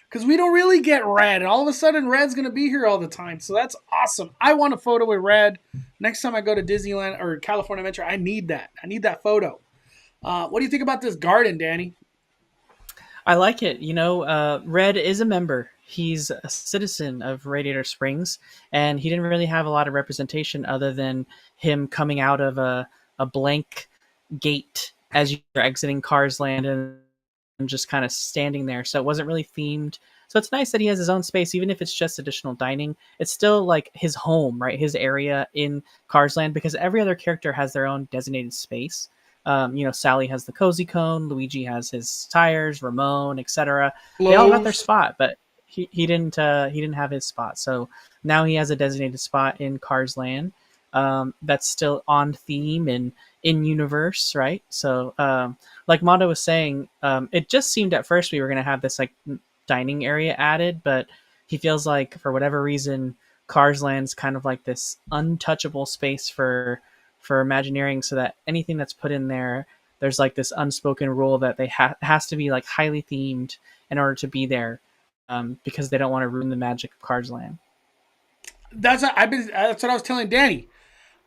because we don't really get Red. And all of a sudden, Red's going to be here all the time. So that's awesome. I want a photo with Red. Next time I go to Disneyland or California Adventure, I need that. I need that photo. What do you think about this garden, Danny? I like it. Red is a member. He's a citizen of Radiator Springs, and he didn't really have a lot of representation other than him coming out of a blank gate as you're exiting Cars Land and just kind of standing there. So it wasn't really themed. So it's nice that he has his own space, even if it's just additional dining. It's still like his home, right? His area in Cars Land, because every other character has their own designated space. Sally has the cozy cone, Luigi has his tires, Ramon, etc. They all got their spot, but he didn't have his spot. So now he has a designated spot in Cars Land that's still on theme and in universe, right? So like Mondo was saying, it just seemed at first we were going to have this like dining area added, but he feels like for whatever reason Cars Land's kind of like this untouchable space for Imagineering, so that anything that's put in there's like this unspoken rule that they has to be like highly themed in order to be there, because they don't want to ruin the magic of Cars Land. That's what I was telling Danny.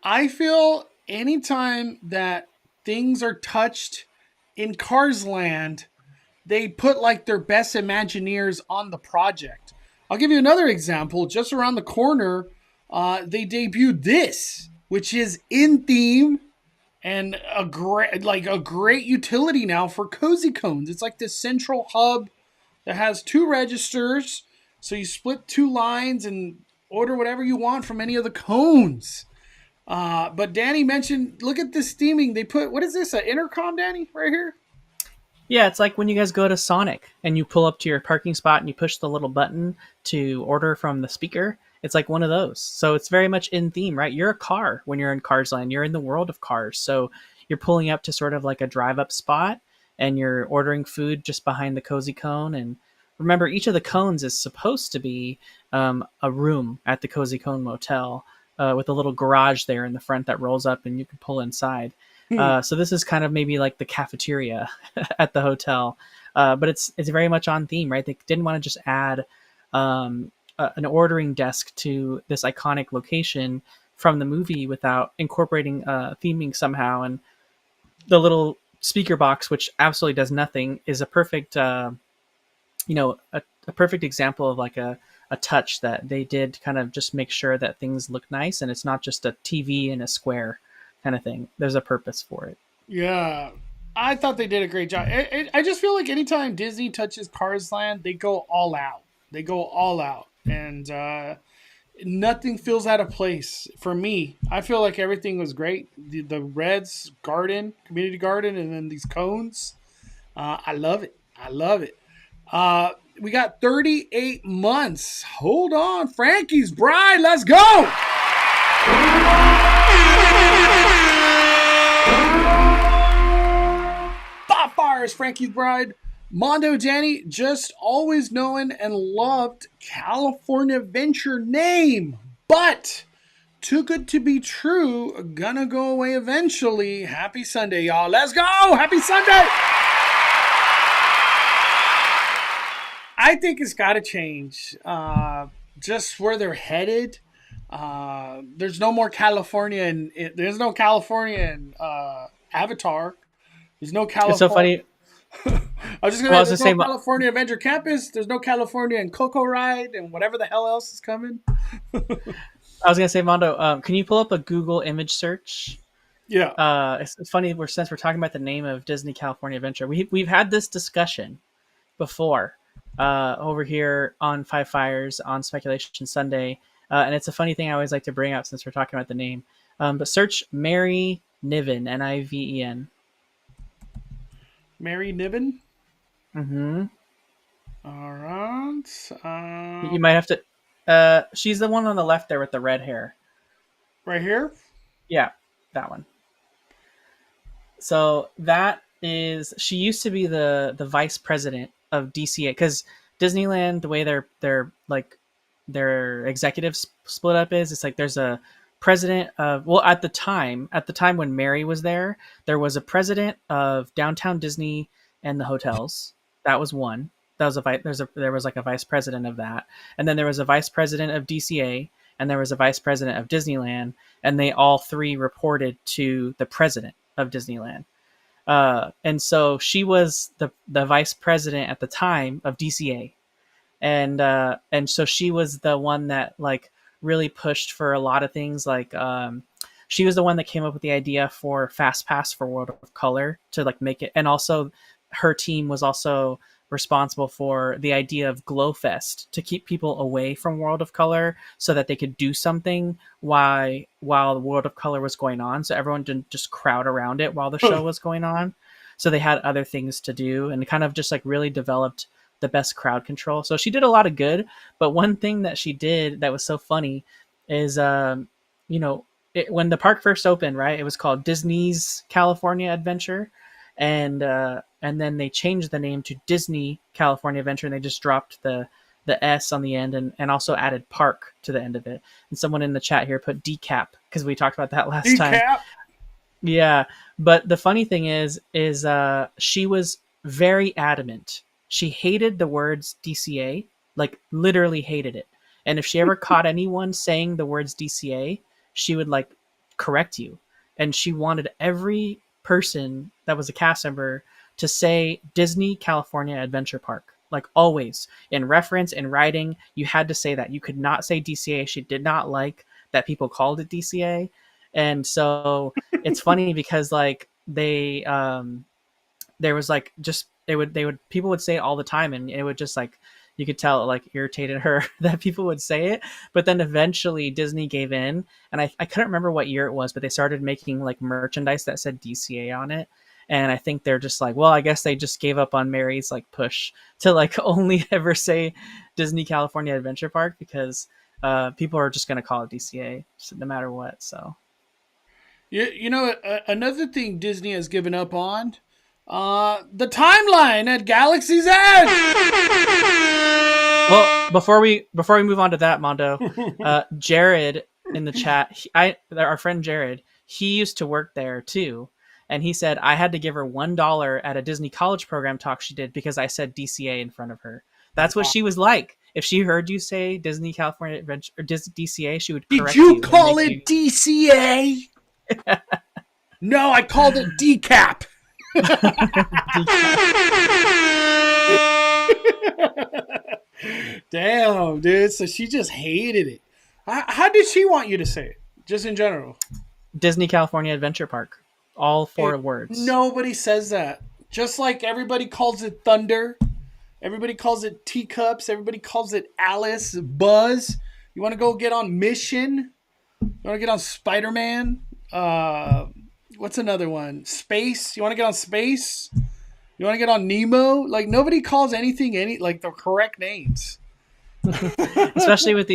I feel anytime that things are touched in Cars Land, they put like their best Imagineers on the project. I'll give you another example. Just around the corner, they debuted this, which is in theme and a great utility now for cozy cones. It's like this central hub that has 2 registers, so you split 2 lines and order whatever you want from any of the cones. But Danny mentioned, look at this theming. They put, what is this, an intercom, Danny, right here? Yeah, it's like when you guys go to Sonic and you pull up to your parking spot and you push the little button to order from the speaker. It's like one of those. So it's very much in theme, right? You're a car when you're in Cars Land. You're in the world of cars. So you're pulling up to sort of like a drive-up spot and you're ordering food just behind the cozy cone. And remember, each of the cones is supposed to be a room at the Cozy Cone Motel with a little garage there in the front that rolls up and you can pull inside. So this is kind of maybe like the cafeteria at the hotel. But it's very much on theme, right? They didn't want to just add an ordering desk to this iconic location from the movie without incorporating theming somehow. And the little speaker box, which absolutely does nothing, is a perfect, a perfect example of like a touch that they did kind of just make sure that things look nice. And it's not just a TV in a square kind of thing. There's a purpose for it. Yeah. I thought they did a great job. I just feel like anytime Disney touches Cars Land, they go all out. They go all out. And nothing feels out of place for me. I feel like everything was great. The Reds garden, community garden, and then these cones. I love it. I love it. We got 38 months. Hold on. Frankie's Bride. Let's go. Bob Fires, Frankie's Bride. Mondo Danny, just always known and loved California Adventure name, but too good to be true, gonna go away eventually. Happy Sunday, y'all. Let's go! Happy Sunday! I think it's gotta change. Just where they're headed. There's no more California there's no California in Avatar. There's no California. It's so funny. I was just going to say, California Adventure Campus. There's no California and Coco Ride and whatever the hell else is coming. I was going to say, Mondo, can you pull up a Google image search? Yeah. It's funny, since we're talking about the name of Disney California Adventure, we've had this discussion before over here on Five Fires on Speculation Sunday. And it's a funny thing I always like to bring up since we're talking about the name. But search Mary Niven, Niven. Mary Niven? Mm-hmm. All right. You might have to... she's the one on the left there with the red hair. Right here? Yeah, that one. So that is... She used to be the vice president of DCA, because Disneyland, the way their executives split up is, it's like there's a president of, well, at the time when Mary was there was a president of Downtown Disney and the hotels. That was one. there was like a vice president of that, and then there was a vice president of DCA, and there was a vice president of Disneyland, and they all three reported to the president of Disneyland. And so she was the vice president at the time of DCA, and so she was the one that like really pushed for a lot of things. Like she was the one that came up with the idea for Fast Pass for World of Color to like make it, and also her team was also responsible for the idea of Glowfest to keep people away from World of Color so that they could do something while the World of Color was going on. So everyone didn't just crowd around it while the show was going on. So they had other things to do and kind of just like really developed the best crowd control. So she did a lot of good, but one thing that she did that was so funny is, when the park first opened, right, it was called Disney's California Adventure. And then they changed the name to Disney California Adventure, and they just dropped the S on the end and also added park to the end of it. And someone in the chat here put decap because we talked about that last time. Yeah, but the funny thing is she was very adamant. She hated the words DCA, like literally hated it. And if she ever caught anyone saying the words DCA, she would like correct you. And she wanted every person that was a cast member to say Disney California Adventure Park, like always in reference, in writing. You had to say that. You could not say DCA. She did not like that people called it DCA. And so it's funny because like there was like just people would say it all the time, and it would just like you could tell it like irritated her that people would say it. But then eventually Disney gave in, and I couldn't remember what year it was, but they started making like merchandise that said DCA on it. And I think they're just like, well, I guess they just gave up on Mary's like push to like only ever say Disney California Adventure Park because people are just going to call it DCA no matter what. So, another thing Disney has given up on, the timeline at Galaxy's Edge. Well, before we move on to that, Mondo, Jared in the chat, our friend Jared, he used to work there too. And he said, I had to give her $1 at a Disney college program talk she did because I said DCA in front of her. That's what she was like. If she heard you say Disney California Adventure or DCA, she would correct you. Did you call it DCA? No, I called it decap. Damn, dude. So she just hated it. How did she want you to say it? Just in general. Disney California Adventure Park. All four words. Nobody says that. Just like everybody calls it Thunder. Everybody calls it Teacups. Everybody calls it Alice, Buzz. You want to go get on Mission? You want to get on Spider-Man? What's another one? Space. You want to get on Space? You want to get on Nemo? Like nobody calls anything like the correct names. Especially with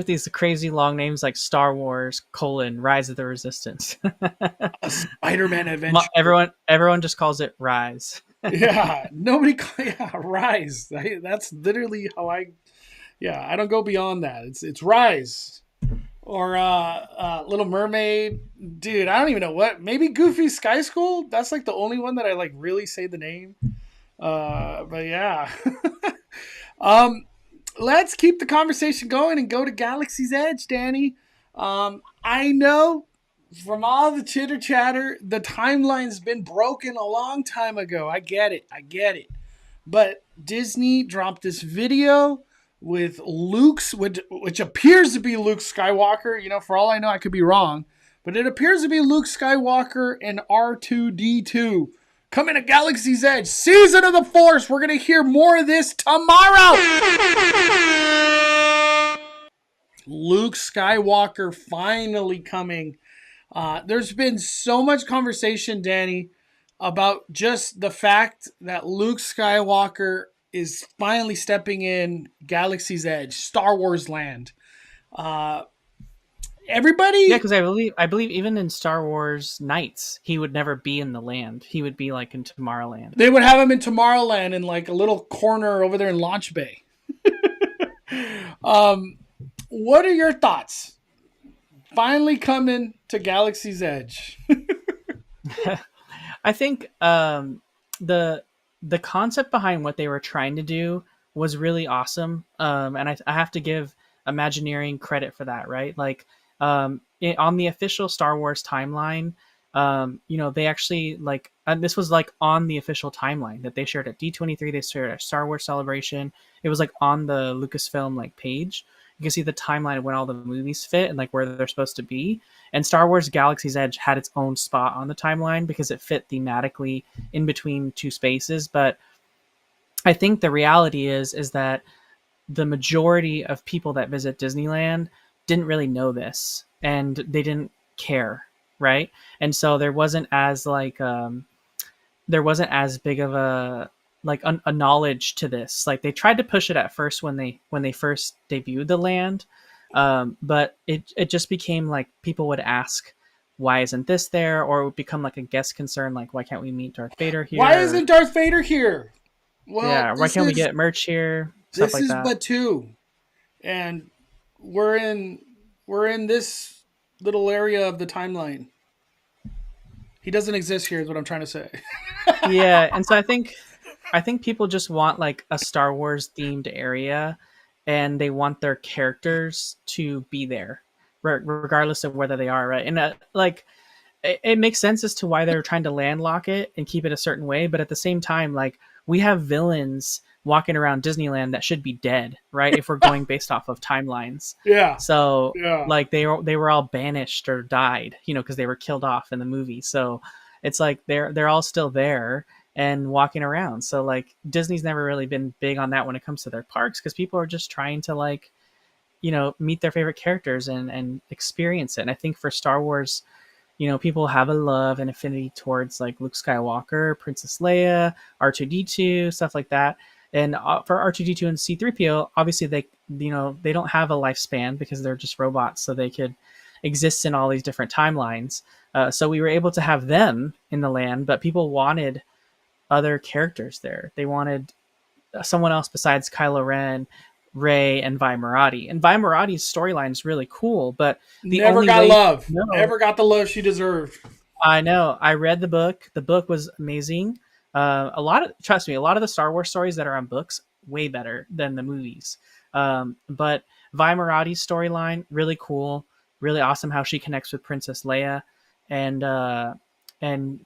these crazy long names like Star Wars: Rise of the Resistance. Spider-Man Adventure. Everyone just calls it Rise. Yeah, Rise. That's literally how I don't go beyond that. It's Rise. Or Little Mermaid. Dude, I don't even know what. Maybe Goofy Sky School? That's like the only one that I like really say the name. But yeah. Let's keep the conversation going and go to Galaxy's Edge, Danny. I know from all the chitter chatter, the timeline's been broken a long time ago. I get it. But Disney dropped this video with Luke's, which appears to be Luke Skywalker. You know, for all I know, I could be wrong. But it appears to be Luke Skywalker and R2-D2. Coming to Galaxy's Edge, Season of the Force. We're going to hear more of this tomorrow. Luke Skywalker finally coming. There's been so much conversation, Danny, about just the fact that Luke Skywalker is finally stepping in Galaxy's Edge, Star Wars land. Everybody, yeah, because I believe even in Star Wars Nights, he would never be in the land. He would be like in Tomorrowland. They would have him in Tomorrowland in like a little corner over there in Launch Bay. What are your thoughts? Finally coming to Galaxy's Edge. I think the the concept behind what they were trying to do was really awesome. And I have to give Imagineering credit for that, right? Like, on the official Star Wars timeline, they actually like, this was like on the official timeline that they shared at D23. They shared a Star Wars Celebration. It was like on the Lucasfilm like page. You can see the timeline of when all the movies fit and like where they're supposed to be. And Star Wars Galaxy's Edge had its own spot on the timeline because it fit thematically in between two spaces. But I think the reality is that the majority of people that visit Disneyland didn't really know this, and they didn't care, right? And so there wasn't as like there wasn't as big of a like a knowledge to this. Like they tried to push it at first when they first debuted the land, but it just became like people would ask, why isn't this there? Or it would become like a guest concern, like why can't we meet Darth Vader here? Why isn't Darth Vader here? Well, yeah, why can't we get merch here? Stuff This like is that. Batuu, and we're in this little area of the timeline. He doesn't exist here, is what I'm trying to say. Yeah, and so I think people just want like a Star Wars themed area, and they want their characters to be there, regardless of whether they are, right. And like it makes sense as to why they're trying to landlock it and keep it a certain way, but at the same time, like we have villains walking around Disneyland that should be dead, right? If we're going based off of timelines. Yeah. So Yeah. like they were all banished or died, because they were killed off in the movie. So it's like they're all still there and walking around. So like Disney's never really been big on that when it comes to their parks, because people are just trying to like, meet their favorite characters and experience it. And I think for Star Wars, people have a love and affinity towards like Luke Skywalker, Princess Leia, R2-D2, stuff like that. And for R2-D2 and C-3PO, obviously they don't have a lifespan because they're just robots, so they could exist in all these different timelines. So we were able to have them in the land, but people wanted other characters there. They wanted someone else besides Kylo Ren, Rey, and Vi Marati. And Vi Marati's storyline is really cool, but Never got the love she deserved. I know. I read the book. The book was amazing. Trust me, a lot of the Star Wars stories that are on books way better than the movies. But Vi Marati's storyline, really cool, really awesome how she connects with Princess Leia, and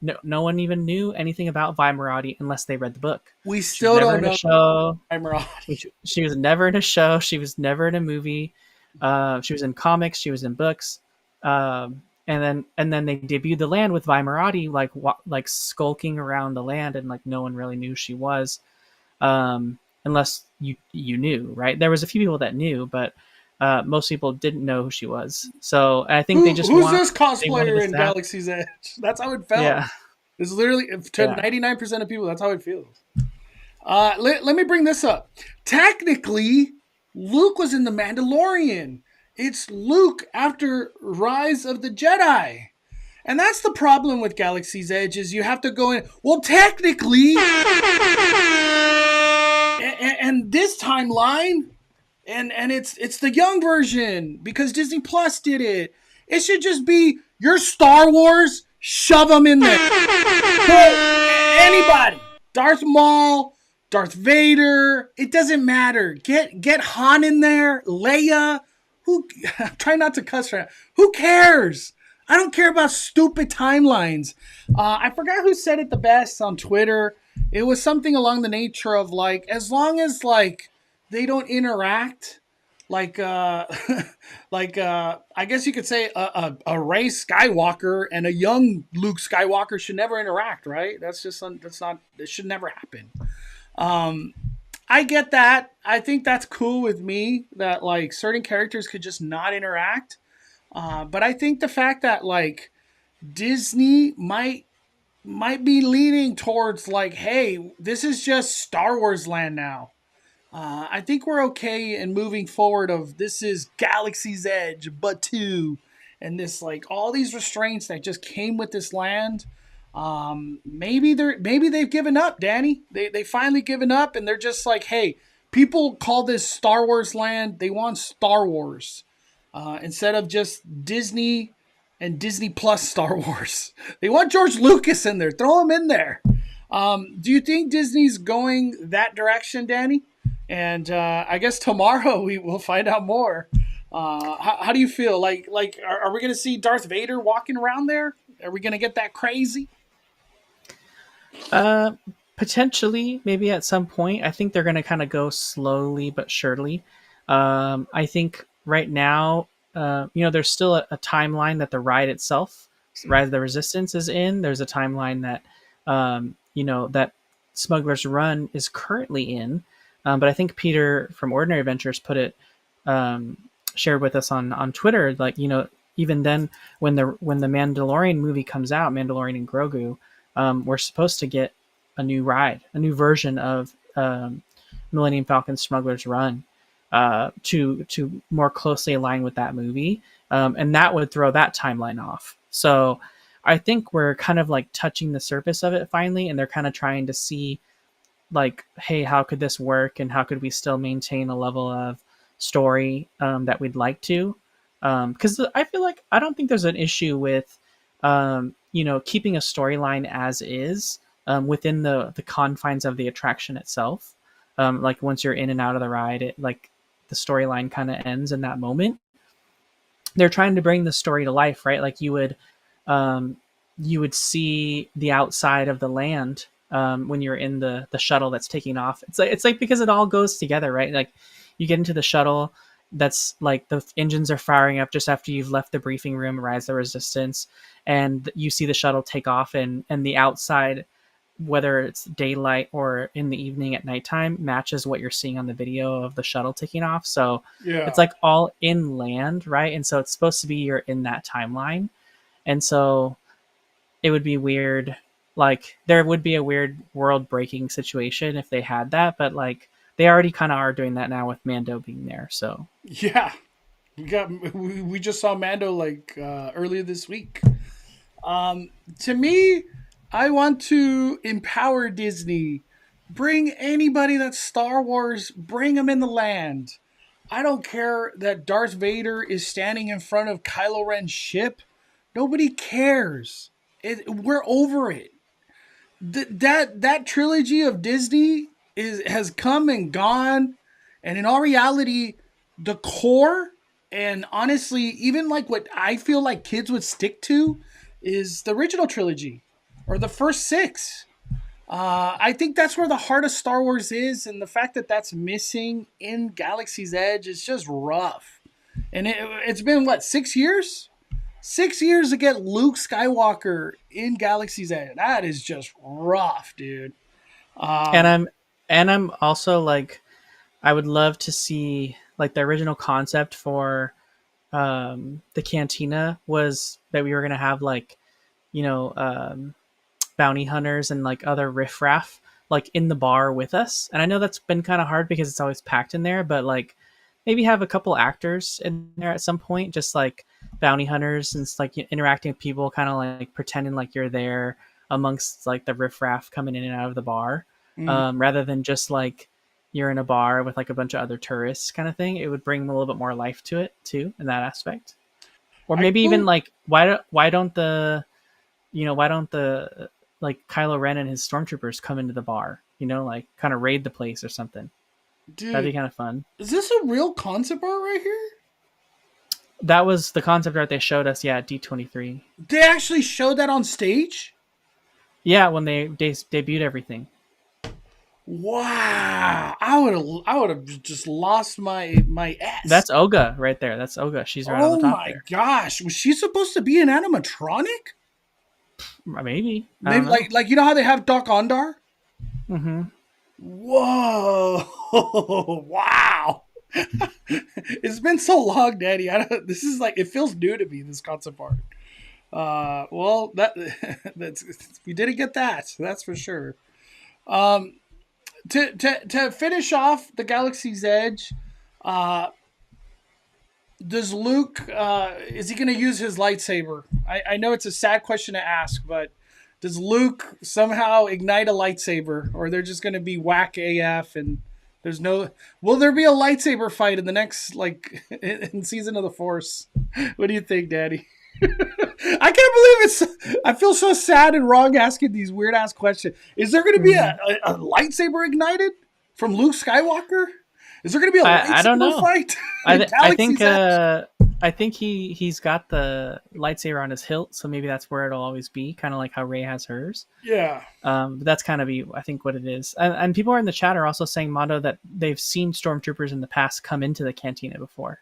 no one even knew anything about Vi Marati unless they read the book. We still don't know show. Vi Marati. She was never in a show. She was never in a movie. She was in comics. She was in books. And then they debuted the land with Vi Marati, like skulking around the land, and like no one really knew she was, unless you knew, right? There was a few people that knew, but most people didn't know who she was. So I think they just who's this cosplayer in Galaxy's Edge? That's how it felt. Yeah. It's literally to 99% of people. That's how it feels. Let me bring this up. Technically, Luke was in The Mandalorian. It's Luke after Rise of the Jedi. And that's the problem with Galaxy's Edge, is you have to go in, well, technically, and this timeline, and it's the young version, because Disney Plus did it. It should just be your Star Wars, shove them in there. Anybody. Darth Maul, Darth Vader, it doesn't matter. Get Han in there, Leia. Try not to cuss right now. Who cares? I don't care about stupid timelines. I forgot who said it the best on Twitter. It was something along the nature of like, as long as like they don't interact, like I guess you could say a Rey Skywalker and a young Luke Skywalker should never interact, right? It should never happen. I get that. I think that's cool with me, that like certain characters could just not interact. But I think the fact that like Disney might be leaning towards like, hey, this is just Star Wars land now. I think we're okay in moving forward of this is Galaxy's Edge, Batuu, and this like all these restraints that just came with this land. Maybe they've given up, Danny. They finally given up, and they're just like, hey, people call this Star Wars land. They want Star Wars instead of just Disney and Disney Plus Star Wars. They want George Lucas in there. Throw him in there. Do you think Disney's going that direction, Danny? And I guess tomorrow we will find out more. How do you feel? Are we going to see Darth Vader walking around there? Are we going to get that crazy? Potentially, maybe at some point. I think they're going to kind of go slowly but surely. I think right now, there's still a timeline that the ride itself, Rise of the Resistance, is in. There's a timeline that, that Smuggler's Run is currently in. But I think Peter from Ordinary Adventures put it, shared with us on Twitter, like, even then when the Mandalorian movie comes out, Mandalorian and Grogu, we're supposed to get a new ride, a new version of Millennium Falcon Smuggler's Run, to more closely align with that movie, and that would throw that timeline off. So I think we're kind of like touching the surface of it finally, and they're kind of trying to see, like, hey, how could this work, and how could we still maintain a level of story that we'd like to? Because I feel like I don't think there's an issue with keeping a storyline as is, within the confines of the attraction itself. Like once you're in and out of the ride, it, like, the storyline kind of ends in that moment. They're trying to bring the story to life, right? Like you would see the outside of the land when you're in the shuttle that's taking off. It's like because it all goes together, right? Like you get into the shuttle, that's like the engines are firing up just after you've left the briefing room, Rise of the Resistance, and you see the shuttle take off, and the outside, whether it's daylight or in the evening at nighttime, matches what you're seeing on the video of the shuttle taking off. So Yeah. it's like all inland, right? And so it's supposed to be you're in that timeline. And so it would be weird. Like there would be a weird world breaking situation if they had that, but like they already kind of are doing that now with Mando being there. So Yeah, we just saw Mando earlier this week. To me, I want to empower Disney. Bring anybody that's Star Wars, bring them in the land. I don't care that Darth Vader is standing in front of Kylo Ren's ship. Nobody cares. We're over it. That trilogy of Disney has come and gone, and in all reality, the core, and honestly, even like what I feel like kids would stick to, is the original trilogy or the first 6. I think that's where the heart of Star Wars is, and the fact that that's missing in Galaxy's Edge is just rough. And it's been, what, 6 years? 6 years to get Luke Skywalker in Galaxy's Edge. That is just rough, dude. and I'm also like, I would love to see, like, the original concept for the cantina was that we were going to have, like, bounty hunters and like other riffraff like in the bar with us. And I know that's been kind of hard because it's always packed in there, but like maybe have a couple actors in there at some point, just like bounty hunters, and it's like interacting with people, kind of like pretending like you're there amongst like the riffraff coming in and out of the bar, rather than just like you're in a bar with like a bunch of other tourists kind of thing. It would bring a little bit more life to it too in that aspect. Or maybe even like why don't the like Kylo Ren and his stormtroopers come into the bar, like kind of raid the place or something. Dude, that'd be kind of fun. Is this a real concept art right here? That was the concept art they showed us, at D23. They actually showed that on stage? Yeah, when they debuted everything. Wow, I would have just lost my ass. That's Olga right there. That's Olga. She's right on the top there. Oh my gosh, was she supposed to be an animatronic? Maybe like you know how they have Doc Ondar? Mm-hmm. Whoa! Wow! It's been so long, Daddy. This is like, it feels new to me, this concept art. Well, that's we didn't get that. That's for sure. To finish off the Galaxy's Edge, does Luke, is he going to use his lightsaber? I know it's a sad question to ask, but does Luke somehow ignite a lightsaber, or they're just going to be whack AF and there's no... Will there be a lightsaber fight in the next, in Season of the Force? What do you think, Daddy? I can't believe I feel so sad and wrong asking these weird ass questions. Is there going to be a lightsaber ignited from Luke Skywalker? Is there going to be a I don't lightsaber know. fight? I think he's got the lightsaber on his hilt, so maybe that's where it'll always be, kind of like how Rey has hers. Yeah. But that's kind of I think what it is. And people are in the chat are also saying, Mondo, that they've seen stormtroopers in the past come into the cantina before.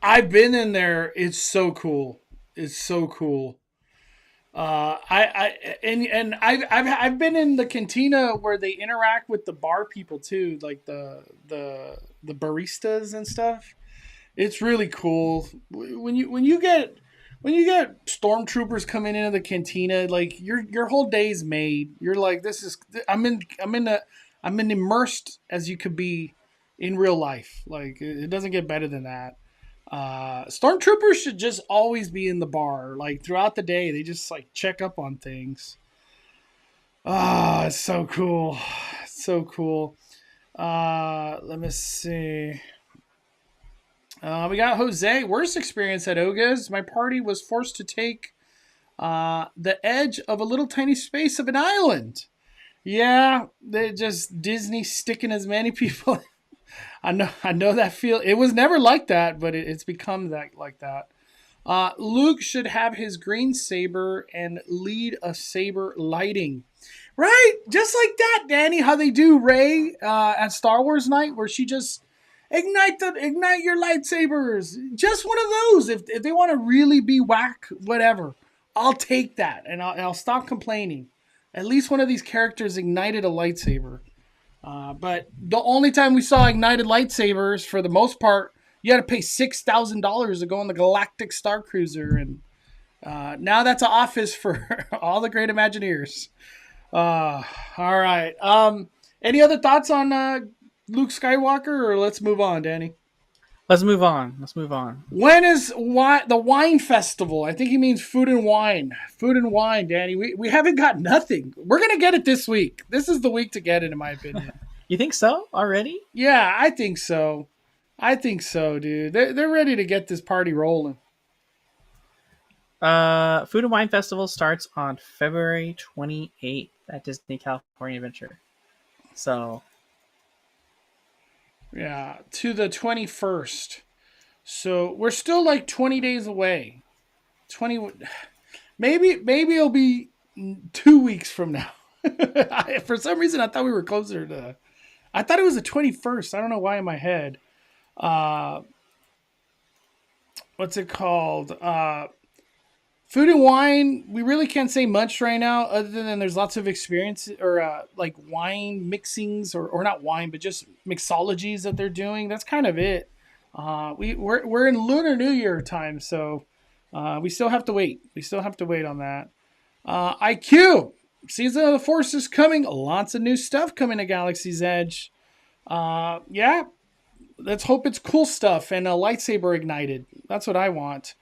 I've been in there. It's so cool. It's so cool. I've been in the cantina where they interact with the bar people too, like the baristas and stuff. It's really cool when you get stormtroopers coming into the cantina. Like your whole day's made. You're like, this is I'm immersed as you could be in real life. Like it doesn't get better than that. Stormtroopers should just always be in the bar, like throughout the day. They just like check up on things. It's so cool. So cool. Let me see. We got Jose. Worst experience at Oga's. My party was forced to take the edge of a little tiny space of an island. Yeah, they just Disney sticking as many people. I know that feel. It was never like that, but it's become like that. Luke should have his green saber and lead a saber lighting, right? Just like that, Danny. How they do Rey at Star Wars Night, where she just ignite your lightsabers. Just one of those. If they want to really be whack, whatever, I'll take that, and I'll stop complaining. At least one of these characters ignited a lightsaber. But the only time we saw ignited lightsabers, for the most part, you had to pay $6,000 to go on the Galactic Star Cruiser, and now that's an office for all the great Imagineers. All right. Any other thoughts on Luke Skywalker, or let's move on, Danny? Let's move on. When is the wine festival? I think he means food and wine. Food and wine, Danny. We haven't got nothing. We're going to get it this week. This is the week to get it, in my opinion. You think so already? Yeah, I think so. Dude. They're ready to get this party rolling. Food and Wine Festival starts on February 28th at Disney California Adventure. So... yeah, to the 21st. So we're still like 20 days away. Maybe it'll be 2 weeks from now. For some reason, I thought we were closer to... I thought it was the 21st. I don't know why in my head. What's it called? Food and wine, we really can't say much right now, other than there's lots of experience or like wine mixings or not wine, but just mixologies that they're doing. That's kind of it. We're in Lunar New Year time, so we still have to wait. We still have to wait on that. IQ, Season of the Force is coming. Lots of new stuff coming to Galaxy's Edge. Yeah, let's hope it's cool stuff and a lightsaber ignited. That's what I want.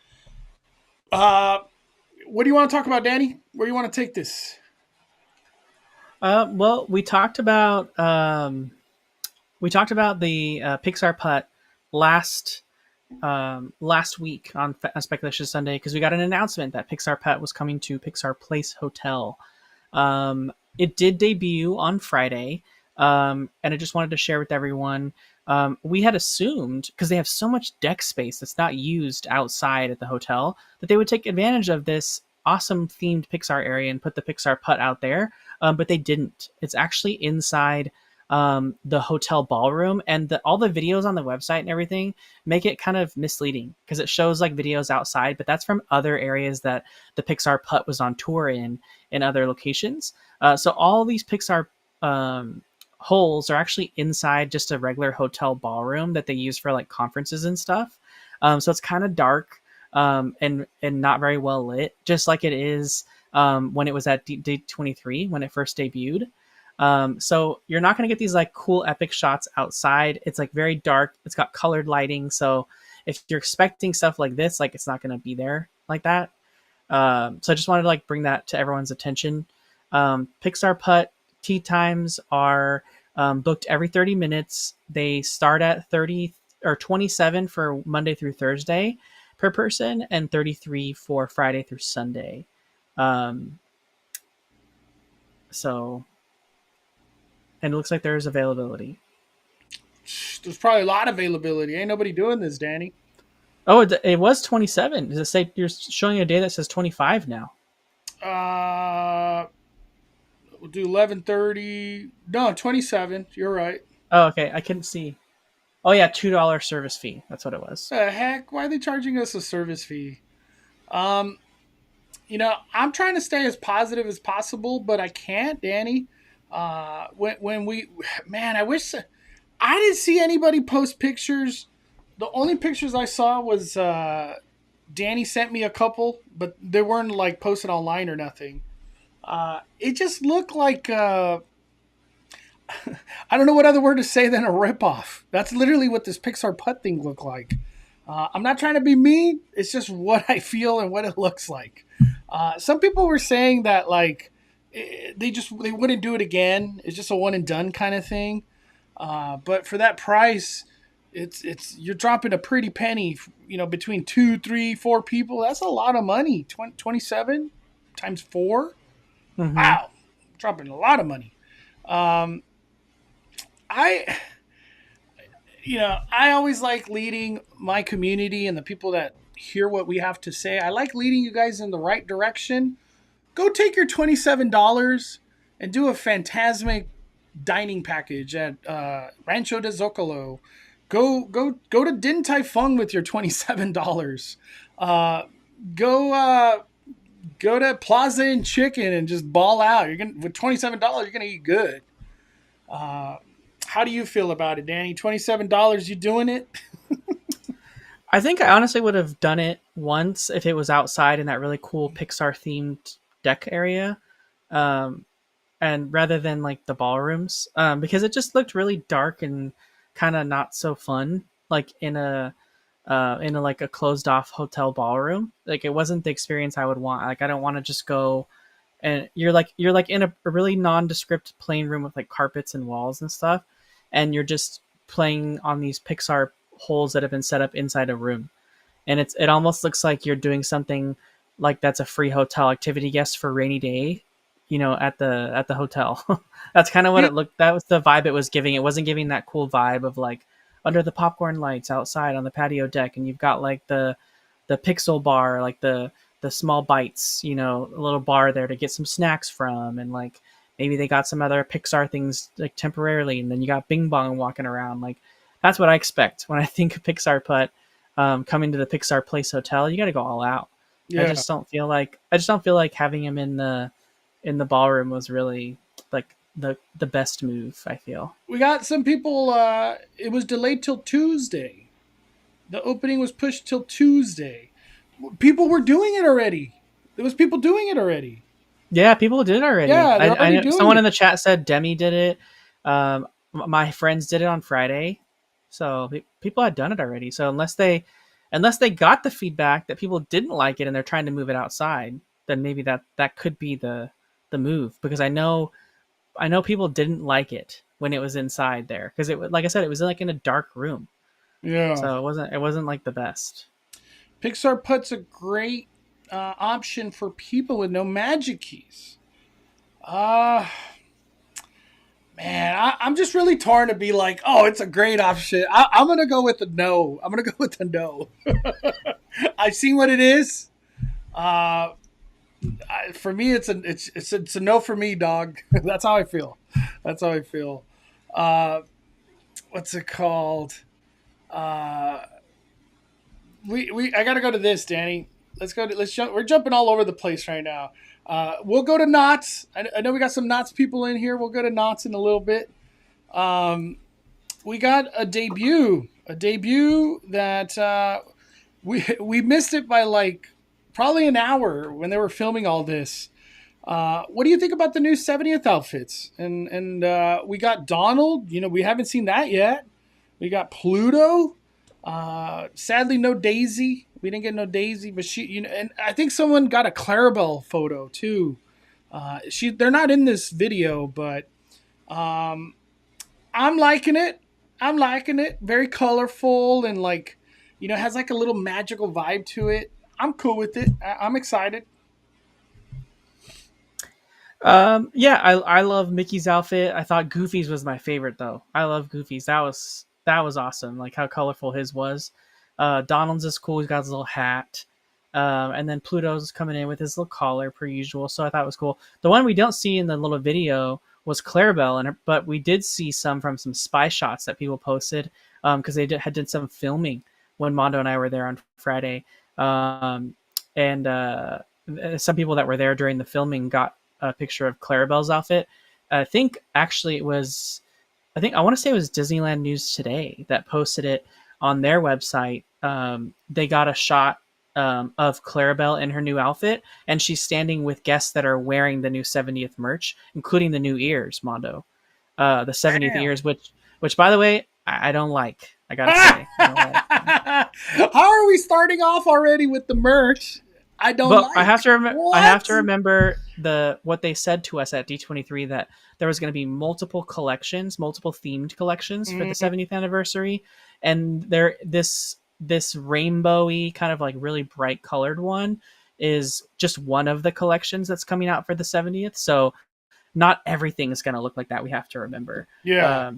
What do you want to talk about, Danny? Where do you want to take this? Well, we talked about the Pixar Putt last week on Speculation Sunday, because we got an announcement that Pixar Putt was coming to Pixar Place Hotel. It did debut on Friday, and I just wanted to share with everyone. We had assumed, because they have so much deck space that's not used outside at the hotel, that they would take advantage of this awesome themed Pixar area and put the Pixar Putt out there, but they didn't. It's actually inside the hotel ballroom, and all the videos on the website and everything make it kind of misleading, because it shows like videos outside, but that's from other areas that the Pixar Putt was on tour in other locations. So all these Pixar holes are actually inside just a regular hotel ballroom that they use for like conferences and stuff. So it's kind of dark and not very well lit, just like it is when it was at D23 when it first debuted. So you're not going to get these like cool epic shots outside. It's like very dark. It's got colored lighting. So if you're expecting stuff like this, like it's not going to be there like that. So I just wanted to like bring that to everyone's attention. Pixar Putt tee times are booked every 30 minutes. They start at 30 or 27 for Monday through Thursday. per person and $33 for Friday through Sunday. So, and it looks like there's availability. There's probably a lot of availability. Ain't nobody doing this, Danny. Oh, it was 27. Does it say you're showing a day that says 25 now? We'll do 11:30. No, 27. You're right. Oh, okay. I couldn't see. Oh yeah, $2 service fee. That's what it was. The heck? Why are they charging us a service fee? I'm trying to stay as positive as possible, but I can't, Danny. I wish I didn't see anybody post pictures. The only pictures I saw was Danny sent me a couple, but they weren't like posted online or nothing. It just looked like I don't know what other word to say than a ripoff. That's literally what this Pixar Putt thing looked like. I'm not trying to be mean. It's just what I feel and what it looks like. Some people were saying that like they wouldn't do it again. It's just a one and done kind of thing. But for that price, it's you're dropping a pretty penny. Between 2, 3, 4 people. That's a lot of money. 27 times 4. Mm-hmm. Wow, dropping a lot of money. I always like leading my community and the people that hear what we have to say. I like leading you guys in the right direction. Go take your $27 and do a Fantasmic dining package at Rancho de Zocalo. Go to Din Tai Fung with your $27. Go to Plaza and Chicken and just ball out. With $27, you're gonna eat good. How do you feel about it, Danny? $27, you doing it? I think I honestly would have done it once if it was outside in that really cool Pixar themed deck area, and rather than like the ballrooms, because it just looked really dark and kind of not so fun, like in a like a closed off hotel ballroom. Like it wasn't the experience I would want. Like I don't want to just go and you're like in a really nondescript plain room with like carpets and walls and stuff, and you're just playing on these Pixar holes that have been set up inside a room, and it almost looks like you're doing something like that's a free hotel activity guest for rainy day, at the hotel. That's kind of what it looked. That was the vibe it was giving. It wasn't giving that cool vibe of like under the popcorn lights outside on the patio deck, and you've got like the pixel bar, like the small bites, a little bar there to get some snacks from, and like maybe they got some other Pixar things like temporarily, and then you got Bing Bong walking around. Like that's what I expect when I think of Pixar Putt. Coming to the Pixar Place Hotel, you got to go all out. Yeah. I just don't feel like having him in the ballroom was really like the best move. I feel we got some people. It was delayed till Tuesday. The opening was pushed till Tuesday. People were doing it already. There was people doing it already. Yeah, people did it already. Yeah, I know someone in the chat said Demi did it. My friends did it on Friday, so people had done it already. So unless they got the feedback that people didn't like it and they're trying to move it outside, then maybe that could be the move, because I know people didn't like it when it was inside there, because it, like I said, it was like in a dark room. Yeah. So it wasn't like the best. Pixar Putt's a great option for people with no magic keys. Man, I'm just really torn to be like, oh, it's a great option. I'm gonna go with the no. I've seen what it is. For me, it's a no for me, dog. That's how I feel. What's it called? I gotta go to this, Danny. We're jumping all over the place right now. We'll go to Knott's. I know we got some Knott's people in here. We'll go to Knott's in a little bit. We got a debut that we missed it by like probably an hour when they were filming all this. What do you think about the new 70th outfits? And we got Donald. We haven't seen that yet. We got Pluto. Sadly, no Daisy. We didn't get no Daisy, but she, and I think someone got a Clarabelle photo too. They're not in this video, but I'm liking it. Very colorful and like, You know, it has like a little magical vibe to it. I'm cool with it. I'm excited. Yeah, I love Mickey's outfit. I thought Goofy's was my favorite though. I love Goofy's. That was awesome. Like how colorful his was. Donald's is cool. He's got his little hat. And then Pluto's coming in with his little collar per usual. So I thought it was cool. The one we don't see in the little video was Clarabelle, but we did see some from some spy shots that people posted because they had did some filming when Mondo and I were there on Friday. And some people that were there during the filming got a picture of Clarabelle's outfit. I think actually it was, I want to say it was Disneyland News Today that posted it on their website. They got a shot of Clarabelle in her new outfit, and she's standing with guests that are wearing the new 70th merch, including the new ears, Mondo. The 70th ears, which by the way, I don't like. I gotta say. I don't like. How are we starting off already with the merch? I don't like. I have to remember what they said to us at D23 that there was going to be multiple themed collections for the 70th anniversary, and this rainbowy kind of like really bright colored one is just one of the collections that's coming out for the 70th. So not everything is going to look like that. We have to remember. Yeah.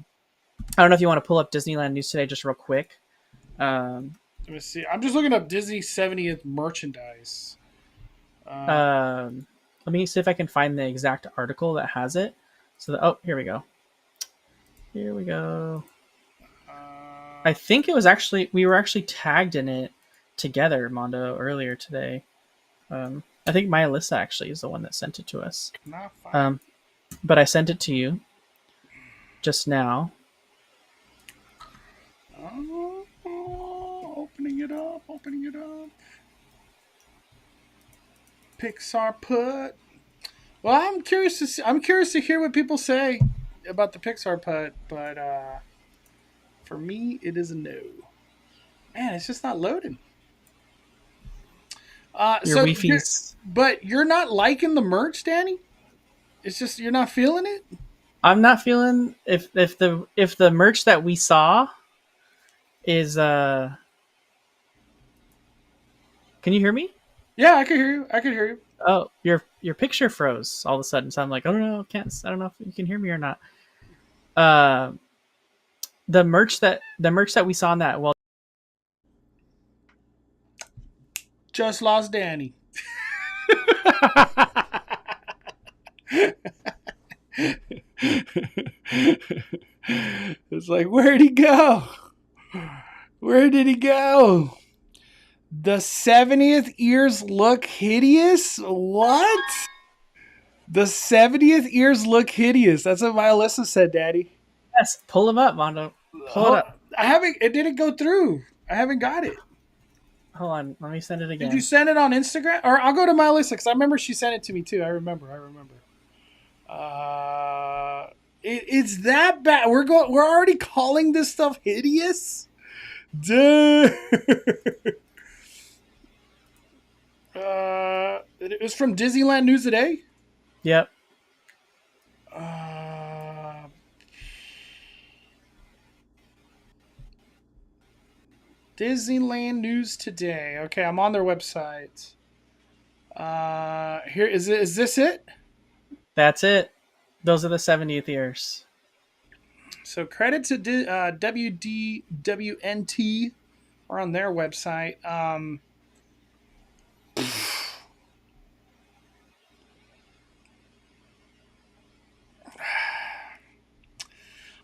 I don't know if you want to pull up Disneyland News Today just real quick. Let me see. I'm just looking up Disney 70th merchandise. Let me see if I can find the exact article that has it. So, here we go. I think it was we were actually tagged in it together, Mondo, earlier today. I think my Alyssa actually is the one that sent it to us. But I sent it to you just now. Opening it up. Pixar Putt. Well, I'm curious to hear what people say about the Pixar Putt, but for me, it is a no. Man, it's just not loading. But you're not liking the merch, Danny? It's just you're not feeling it? I'm not feeling if the merch that we saw is Can you hear me? Yeah, I can hear you. Oh, your picture froze all of a sudden. So I'm like, oh no, I don't know if you can hear me or not. The merch that we saw in that, well, just lost Danny. It's like, where'd he go? Where did he go? The 70th ears look hideous? What? The 70th ears look hideous. That's what my Alyssa said, Daddy. Yes, pull them up, Mondo. Pull it up. It didn't go through. I haven't got it. Hold on, let me send it again. Did you send it on Instagram? Or I'll go to my Alyssa because I remember she sent it to me too. I remember. It's that bad. We're already calling this stuff hideous? Dude. It was from Disneyland News Today? Yep. Disneyland News Today. Okay, I'm on their website. Here is it. Is this it? That's it. Those are the 70th years. So credit to WDWNT. We're on their website.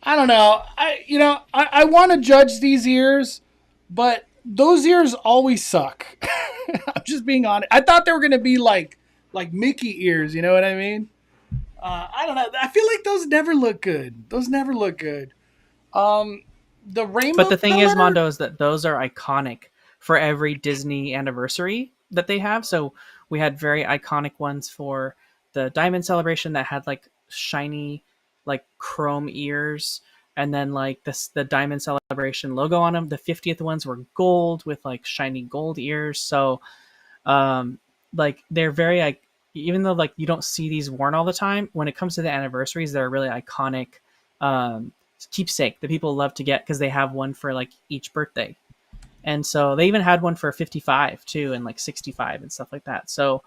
I don't know. I want to judge these ears, but those ears always suck. I'm just being honest. I thought they were going to be like Mickey ears. You know what I mean? I don't know. I feel like those never look good. The rainbow. But the thing is, Mondo, is that those are iconic for every Disney anniversary that they have. So we had very iconic ones for the Diamond Celebration that had like shiny, like chrome ears, and then like the Diamond Celebration logo on them. The 50th ones were gold with like shiny gold ears. So like they're very like, even though like you don't see these worn all the time, when it comes to the anniversaries, they're really iconic keepsake that people love to get because they have one for like each birthday. And so they even had one for 55 too, and like 65 and stuff like that. So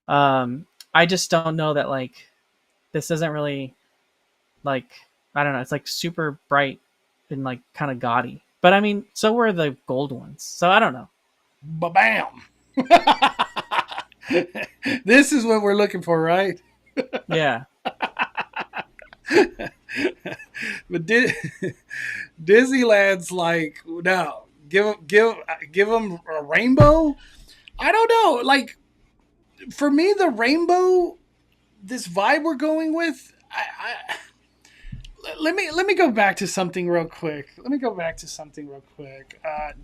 I just don't know that like this isn't really like, I don't know, it's like super bright and like kind of gaudy. But I mean, so were the gold ones. So I don't know. Ba-bam. This is what we're looking for, right? Yeah. But Disneyland's like, no, give them a rainbow. I don't know. Like, for me, the rainbow, this vibe we're going with, let me go back to something real quick.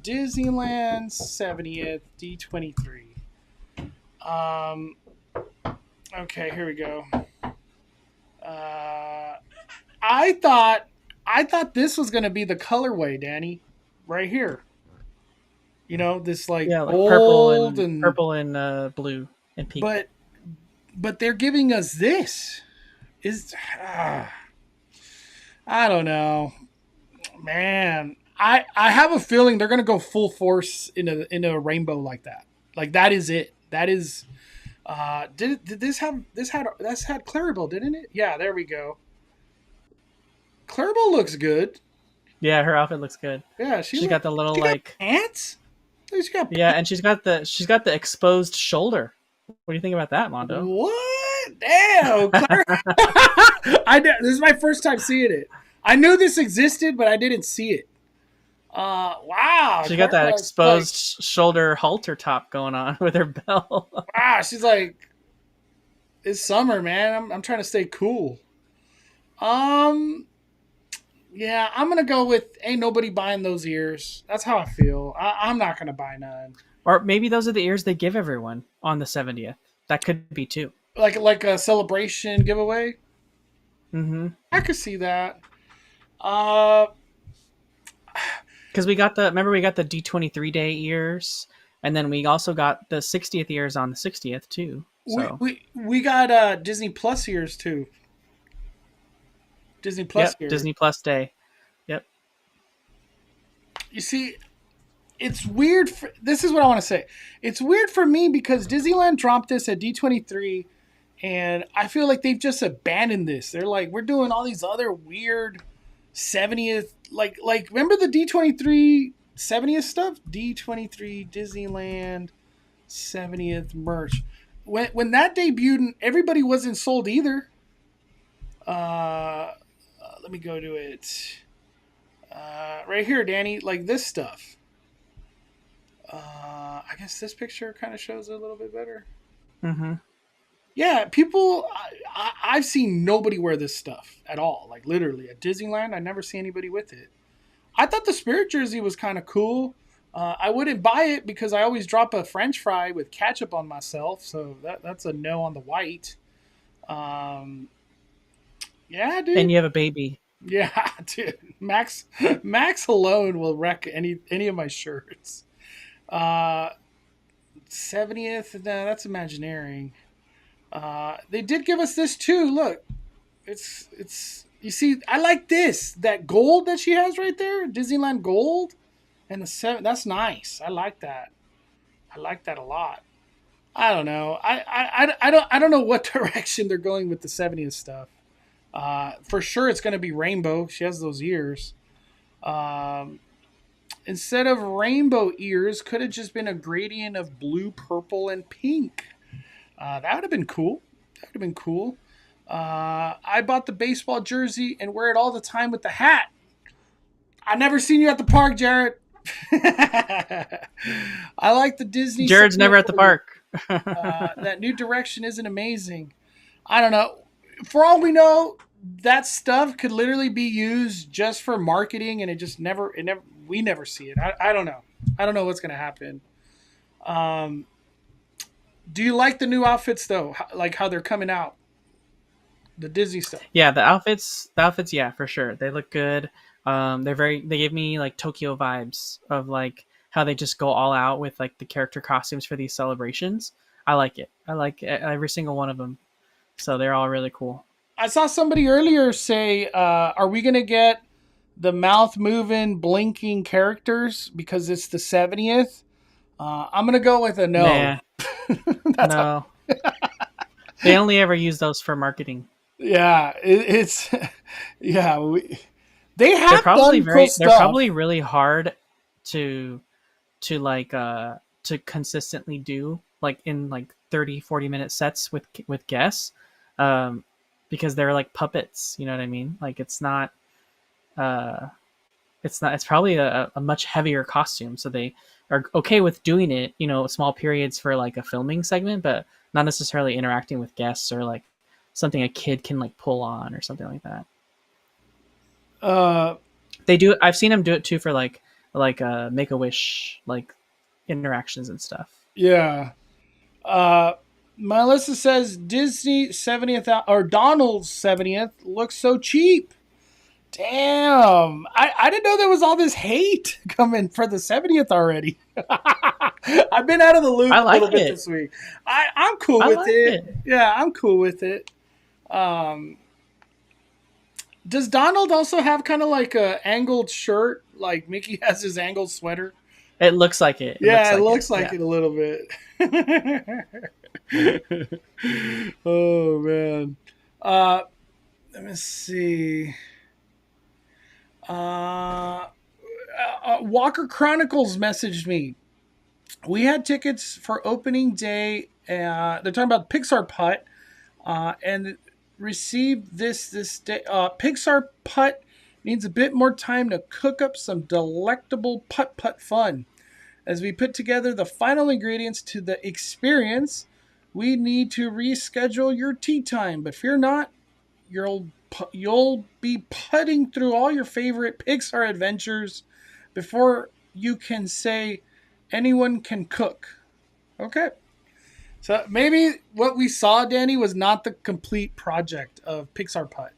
Disneyland 70th D23. Okay, here we go. I thought this was gonna be the colorway, Danny, right here. You know, this like gold purple and blue and pink. But they're giving us this. I don't know, man. I have a feeling they're gonna go full force in a rainbow like that. Like that is it. That is. Did this had Clarabelle, didn't it? Yeah, there we go. Clarabelle looks good. Yeah, her outfit looks good. Yeah, she's got the little like pants. Yeah, and she's got the exposed shoulder. What do you think about that, Mondo? What? Damn, this is my first time seeing it. I knew this existed, but I didn't see it. Wow. She got that exposed shoulder halter top going on with her belt. Wow, she's like, it's summer, man. I'm trying to stay cool. Yeah, I'm gonna go with ain't nobody buying those ears. That's how I feel. I'm not gonna buy none. Or maybe those are the ears they give everyone on the 70th. That could be too. Like a celebration giveaway. Mm-hmm. I could see that. Because we got the D23 day ears, and then we also got the 60th ears on the 60th too. So. We got Disney Plus ears too. Disney Plus ears. Disney Plus Day. Yep. You see, it's weird. This is what I want to say. It's weird for me because Disneyland dropped this at D23, and I feel like they've just abandoned this. They're like, we're doing all these other weird 70th, like remember the D23 70th stuff? D23 Disneyland 70th merch. When that debuted, everybody wasn't sold either. Let me go to it. Right here, Danny, like this stuff. I guess this picture kind of shows it a little bit better. Mm-hmm. Yeah, people, I've seen nobody wear this stuff at all. Like literally at Disneyland, I never see anybody with it. I thought the Spirit jersey was kind of cool. I wouldn't buy it because I always drop a French fry with ketchup on myself. So that's a no on the white. Yeah, dude. And you have a baby. Yeah, dude. Max alone will wreck any of my shirts. 70th, no, that's Imagineering. They did give us this too. Look, it's you see, I like this, that gold that she has right there, Disneyland gold, and that's nice. I like that. I like that a lot. I don't know. I don't know what direction they're going with the 70th stuff. For sure, it's going to be rainbow. She has those ears. Instead of rainbow ears, could have just been a gradient of blue, purple, and pink. That would have been cool. I bought the baseball jersey and wear it all the time with the hat. I never seen you at the park, Jared. I like the Disney. Jared's never at the park. That new direction isn't amazing. I don't know. For all we know, that stuff could literally be used just for marketing, and we never see it. I don't know. I don't know what's going to happen. Do you like the new outfits though? Like how they're coming out? The Disney stuff. Yeah, the outfits, yeah, for sure. They look good. They give me like Tokyo vibes of like how they just go all out with like the character costumes for these celebrations. I like it. I like every single one of them. So they're all really cool. I saw somebody earlier say, are we going to get the mouth moving, blinking characters because it's the 70th. I'm gonna go with a no. Nah, no. They only ever use those for marketing. Yeah, it's yeah. They have They're probably done cool stuff. They're probably really hard to like to consistently do, like in like 30-40 minute sets with guests, because they're like puppets. You know what I mean? Like it's probably a much heavier costume, so they are okay with doing it, small periods for like a filming segment, but not necessarily interacting with guests or like something a kid can like pull on or something like that. They do. I've seen them do it too for like Make-A-Wish like interactions and stuff. Yeah. Melissa says Disney 70th or Donald's 70th looks so cheap. Damn. I didn't know there was all this hate coming for the 70th already. I've been out of the loop a little bit this week. I'm cool with it. Yeah, I'm cool with it. Does Donald also have kind of like a angled shirt, like Mickey has his angled sweater? It looks like it. It looks like it a little bit. Oh man. Let me see. Walker Chronicles messaged me. We had tickets for opening day. They're talking about Pixar Putt, and received this day. Pixar Putt needs a bit more time to cook up some delectable putt fun. As we put together the final ingredients to the experience, we need to reschedule your tea time. But fear not, you'll be putting through all your favorite Pixar adventures before you can say anyone can cook. Okay. So maybe what we saw, Danny, was not the complete project of Pixar Putt.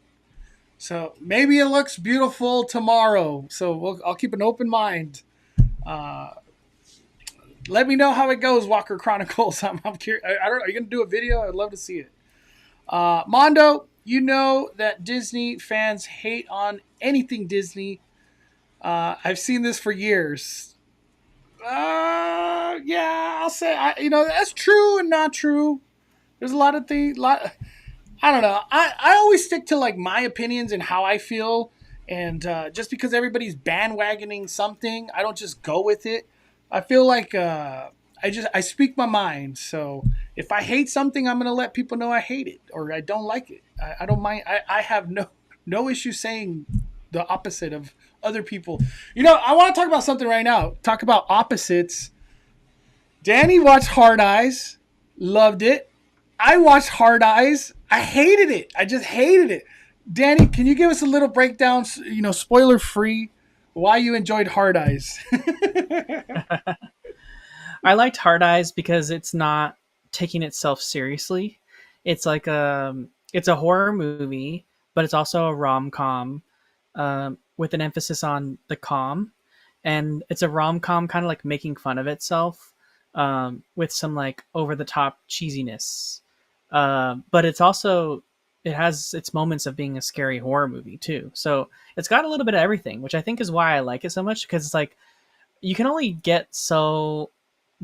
So maybe it looks beautiful tomorrow. So I'll keep an open mind. Let me know how it goes, Walker Chronicles. I'm curious. I don't know. Are you going to do a video? I'd love to see it. Mondo, you know that Disney fans hate on anything Disney. I've seen this for years. Yeah, I'll say, that's true and not true. There's a lot of things. I don't know. I always stick to like my opinions and how I feel. And just because everybody's bandwagoning something, I don't just go with it. I feel like I speak my mind. So if I hate something, I'm going to let people know I hate it or I don't like it. I don't mind. I have no issue saying the opposite of other people. I want to talk about something right now. Talk about opposites. Danny watched Hard Eyes. Loved it. I watched Hard Eyes. I hated it. I just hated it. Danny, can you give us a little breakdown, spoiler free, why you enjoyed Hard Eyes? I liked Hard Eyes because it's not taking itself seriously. It's like it's a horror movie, but it's also a rom-com with an emphasis on the com. And it's a rom-com kind of like making fun of itself with some like over-the-top cheesiness. But it has its moments of being a scary horror movie too. So it's got a little bit of everything, which I think is why I like it so much, because it's like you can only get so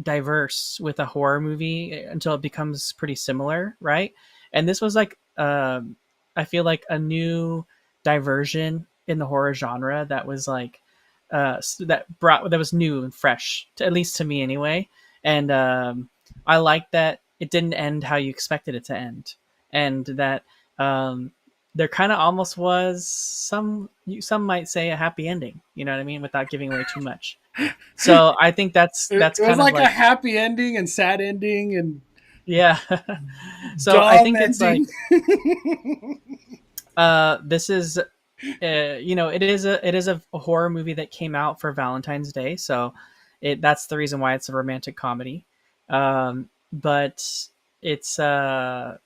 diverse with a horror movie until it becomes pretty similar, right? And this was like I feel like a new diversion in the horror genre that was like that was new and fresh, at least to me anyway. And I like that it didn't end how you expected it to end, and that there kind of almost was some might say a happy ending, you know what I mean, without giving away too much. So I think that's it kind was of like a happy ending and sad ending and yeah. So I think ending. It's like this is it is a horror movie that came out for Valentine's Day, so that's the reason why it's a romantic comedy. But it's I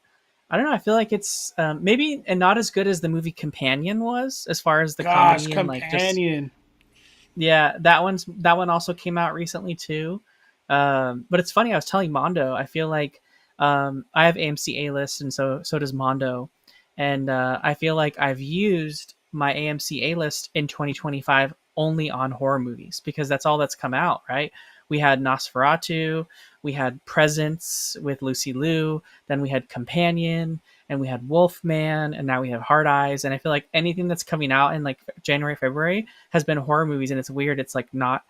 don't know. I feel like it's maybe and not as good as the movie Companion was, as far as the comedy and like Companion. Yeah, that one also came out recently too. But it's funny. I was telling Mondo, I feel like I have AMC A-List, and so does Mondo, and I feel like I've used my AMC A list in 2025 only on horror movies because that's all that's come out, right? We had Nosferatu, we had Presence with Lucy Liu, then we had Companion, and we had Wolfman, and now we have Hard Eyes. And I feel like anything that's coming out in like January, February has been horror movies, and it's weird. It's like not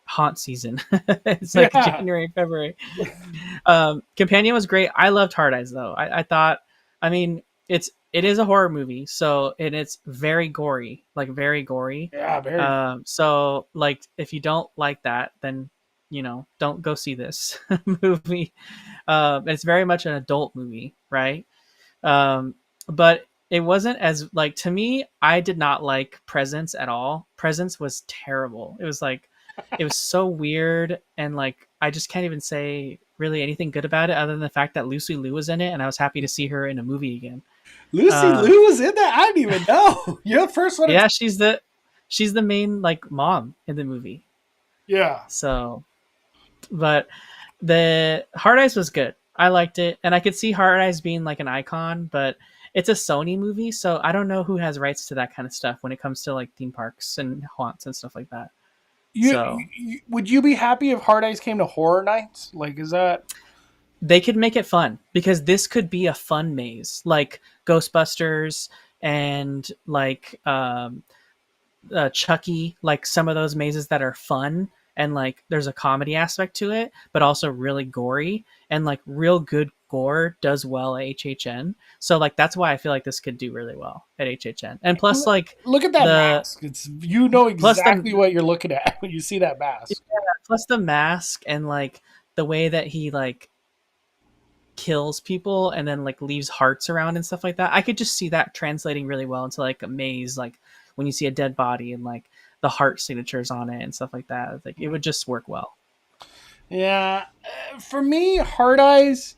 haunt season. It's like January, February. Companion was great. I loved Hard Eyes though. I thought, I mean, it is a horror movie, so and it's very gory, like very gory. Yeah, very. So like if you don't like that, then don't go see this movie. It's very much an adult movie, right? But it wasn't as like to me. I did not like Presence at all. Presence was terrible. It was like it was so weird, and like I just can't even say really anything good about it other than the fact that Lucy Liu was in it, and I was happy to see her in a movie again. Lucy Liu was in that? I didn't even know. You're the first one. Yeah, she's the main like mom in the movie. Yeah. So, but the Hard Eyes was good. I liked it, and I could see Hard Eyes being like an icon, but it's a Sony movie, so I don't know who has rights to that kind of stuff when it comes to like theme parks and haunts and stuff like that. Would you be happy if Hard Eyes came to Horror Nights? Like, is that... They could make it fun because this could be a fun maze like Ghostbusters and like Chucky, like some of those mazes that are fun and like there's a comedy aspect to it, but also really gory, and like real good gore does well at HHN. So like that's why I feel like this could do really well at HHN. And plus, like, look at that mask. It's exactly what you're looking at when you see that mask. Yeah, plus the mask and like the way that he like kills people and then like leaves hearts around and stuff like that. I could just see that translating really well into like a maze, like when you see a dead body and like the heart signatures on it and stuff like that. Like it would just work well. Yeah, for me, Hard Eyes,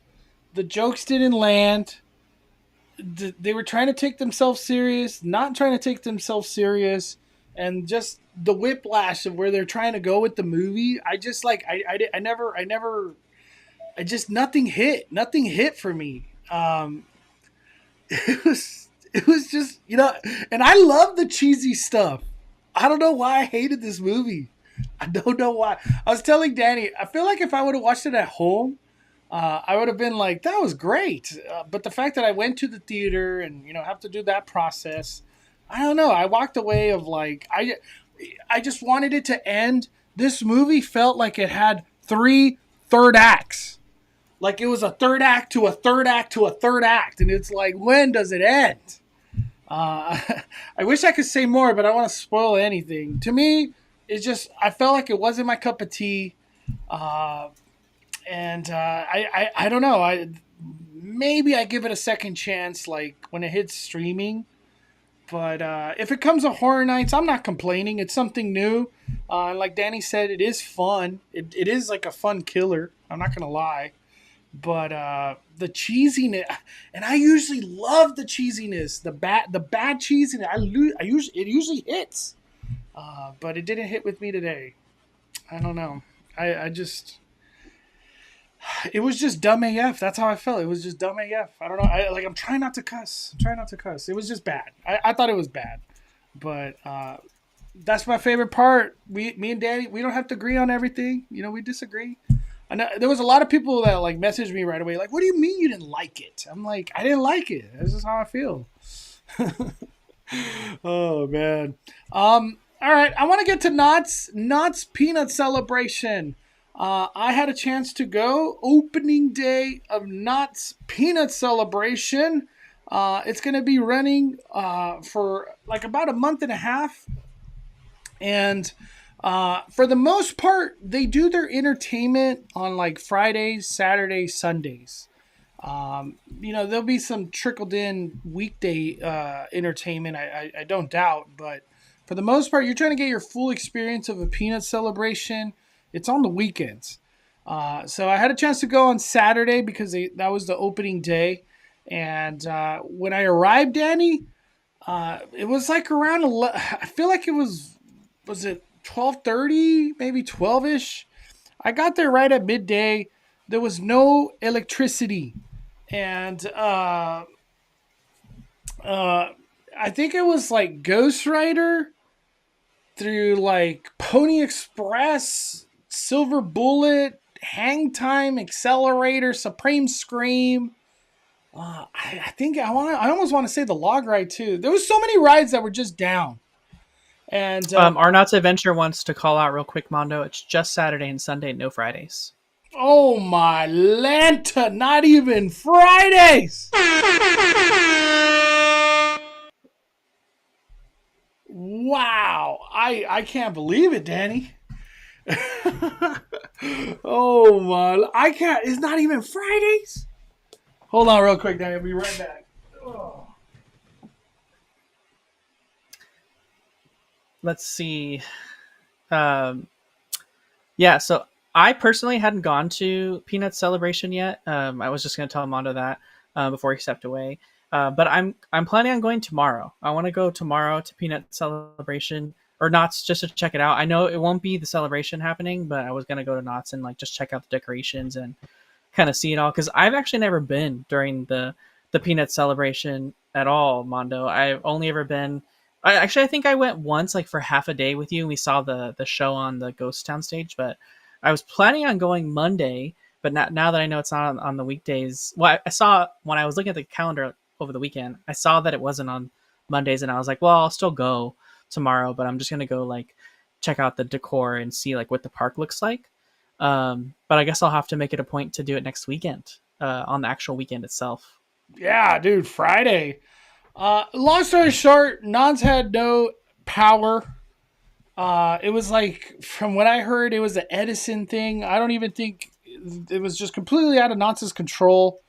the jokes didn't land. They were trying to take themselves serious, not trying to take themselves serious, and just the whiplash of where they're trying to go with the movie. I just like I never. I just nothing hit for me. It was just, and I love the cheesy stuff. I don't know why I hated this movie. I don't know why. I was telling Danny, I feel like if I would have watched it at home, I would have been like, that was great. But the fact that I went to the theater and, have to do that process, I don't know. I walked away of like, I just wanted it to end. This movie felt like it had 3 third acts. Like it was a third act to a third act to a third act. And it's like, when does it end? I wish I could say more, but I don't want to spoil anything. To me, it's just, I felt like it wasn't my cup of tea. I don't know. Maybe I give it a second chance, like when it hits streaming. But if it comes to Horror Nights, I'm not complaining. It's something new. Like Danny said, it is fun. It is like a fun killer. I'm not going to lie. But the cheesiness, and I usually love the cheesiness, the bad cheesiness. It usually hits, but it didn't hit with me today. I don't know. I just, it was just dumb AF. That's how I felt. It was just dumb AF. I don't know. I'm trying not to cuss. It was just bad. I thought it was bad, but that's my favorite part. Me and Danny, we don't have to agree on everything. We disagree. And there was a lot of people that like messaged me right away, like, "What do you mean you didn't like it?" I'm like, "I didn't like it. This is how I feel." Oh man. All right, I want to get to Knott's Peanut Celebration. I had a chance to go opening day of Knott's Peanut Celebration. It's going to be running for like about a month and a half, and for the most part, they do their entertainment on like Fridays, Saturdays, Sundays. There'll be some trickled in weekday entertainment, I don't doubt. But for the most part, you're trying to get your full experience of a peanut celebration. It's on the weekends. So I had a chance to go on Saturday because that was the opening day. And when I arrived, Danny, it was like around 11, I feel like it was it 12:30, maybe 12-ish. I got there right at midday. There was no electricity. And I I think it was like Ghost Rider through like Pony Express, Silver Bullet, Hang Time, Accelerator, Supreme Scream. I think I almost want to say the log ride too. There was so many rides that were just down. And Arnott's Adventure wants to call out real quick, Mondo. It's just Saturday and Sunday, no Fridays. oh my Lanta, not even Fridays. Wow, I can't believe it, Danny. Oh my, I can't. It's not even Fridays. Hold on, real quick, Danny. I'll be right back. Oh. Let's see. Yeah, so I personally hadn't gone to Peanut Celebration yet. I was just going to tell Mondo that before he stepped away. But I'm planning on going tomorrow. I want to go tomorrow to Peanut Celebration or Knott's just to check it out. I know it won't be the celebration happening, but I was going to go to Knott's and like just check out the decorations and kind of see it all, because I've actually never been during the Peanut Celebration at all, Mondo. I've only ever been. I think I went once, like for half a day with you, and we saw the show on the Ghost Town stage. But I was planning on going Monday, but now that I know it's not on the weekdays. Well, I saw when I was looking at the calendar over the weekend, I saw that it wasn't on Mondays, and I was like, well, I'll still go tomorrow, but I'm just gonna go like check out the decor and see like what the park looks like. But I guess I'll have to make it a point to do it next weekend, on the actual weekend itself. Yeah, dude, Friday. Long story short, Nons had no power. It was like, from what I heard, it was an Edison thing. I don't even think it was just completely out of Nons' control.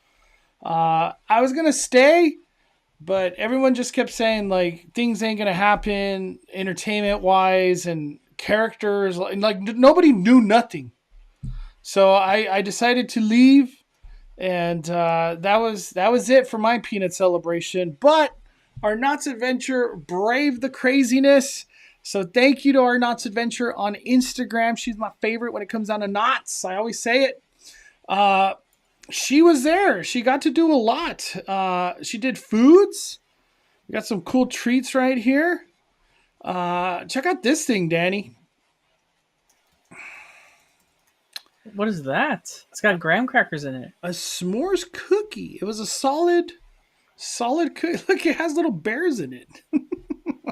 I was going to stay, but everyone just kept saying like things ain't going to happen entertainment wise and characters. Like nobody knew nothing. So I decided to leave. And that was it for my Peanut Celebration. But our Knott's Adventure braved the craziness. So thank you to our Knott's Adventure on Instagram. She's my favorite when it comes down to knots. I always say it. She was there. She got to do a lot. She did foods. We got some cool treats right here. Check out this thing, Danny. What is that? It's got graham crackers in it. A s'mores cookie. It was a solid cookie. Look, it has little bears in it.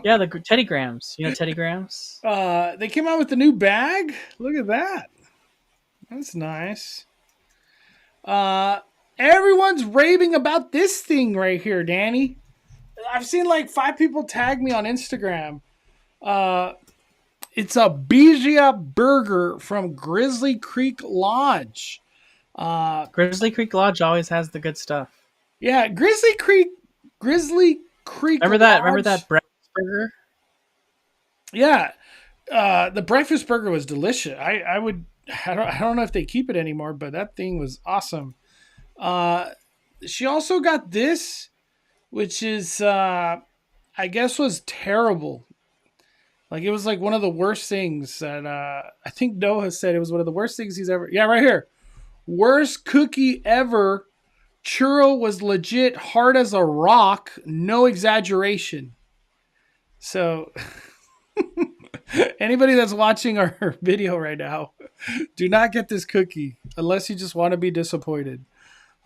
Yeah, the Teddy Grahams. You know Teddy Grahams? They came out with a new bag. Look at that. That's nice. Everyone's raving about this thing right here, Danny. I've seen like 5 people tag me on Instagram. It's a Bijia burger from Grizzly Creek Lodge. Grizzly Creek Lodge always has the good stuff. Yeah, Grizzly Creek. Remember that breakfast burger? Yeah, the breakfast burger was delicious. I don't know if they keep it anymore, but that thing was awesome. She also got this, which is I guess was terrible. Like, it was like one of the worst things that I think Noah said it was one of the worst things he's ever. Yeah, right here. Worst cookie ever. Churro was legit hard as a rock. No exaggeration. So, anybody that's watching our video right now, do not get this cookie unless you just want to be disappointed.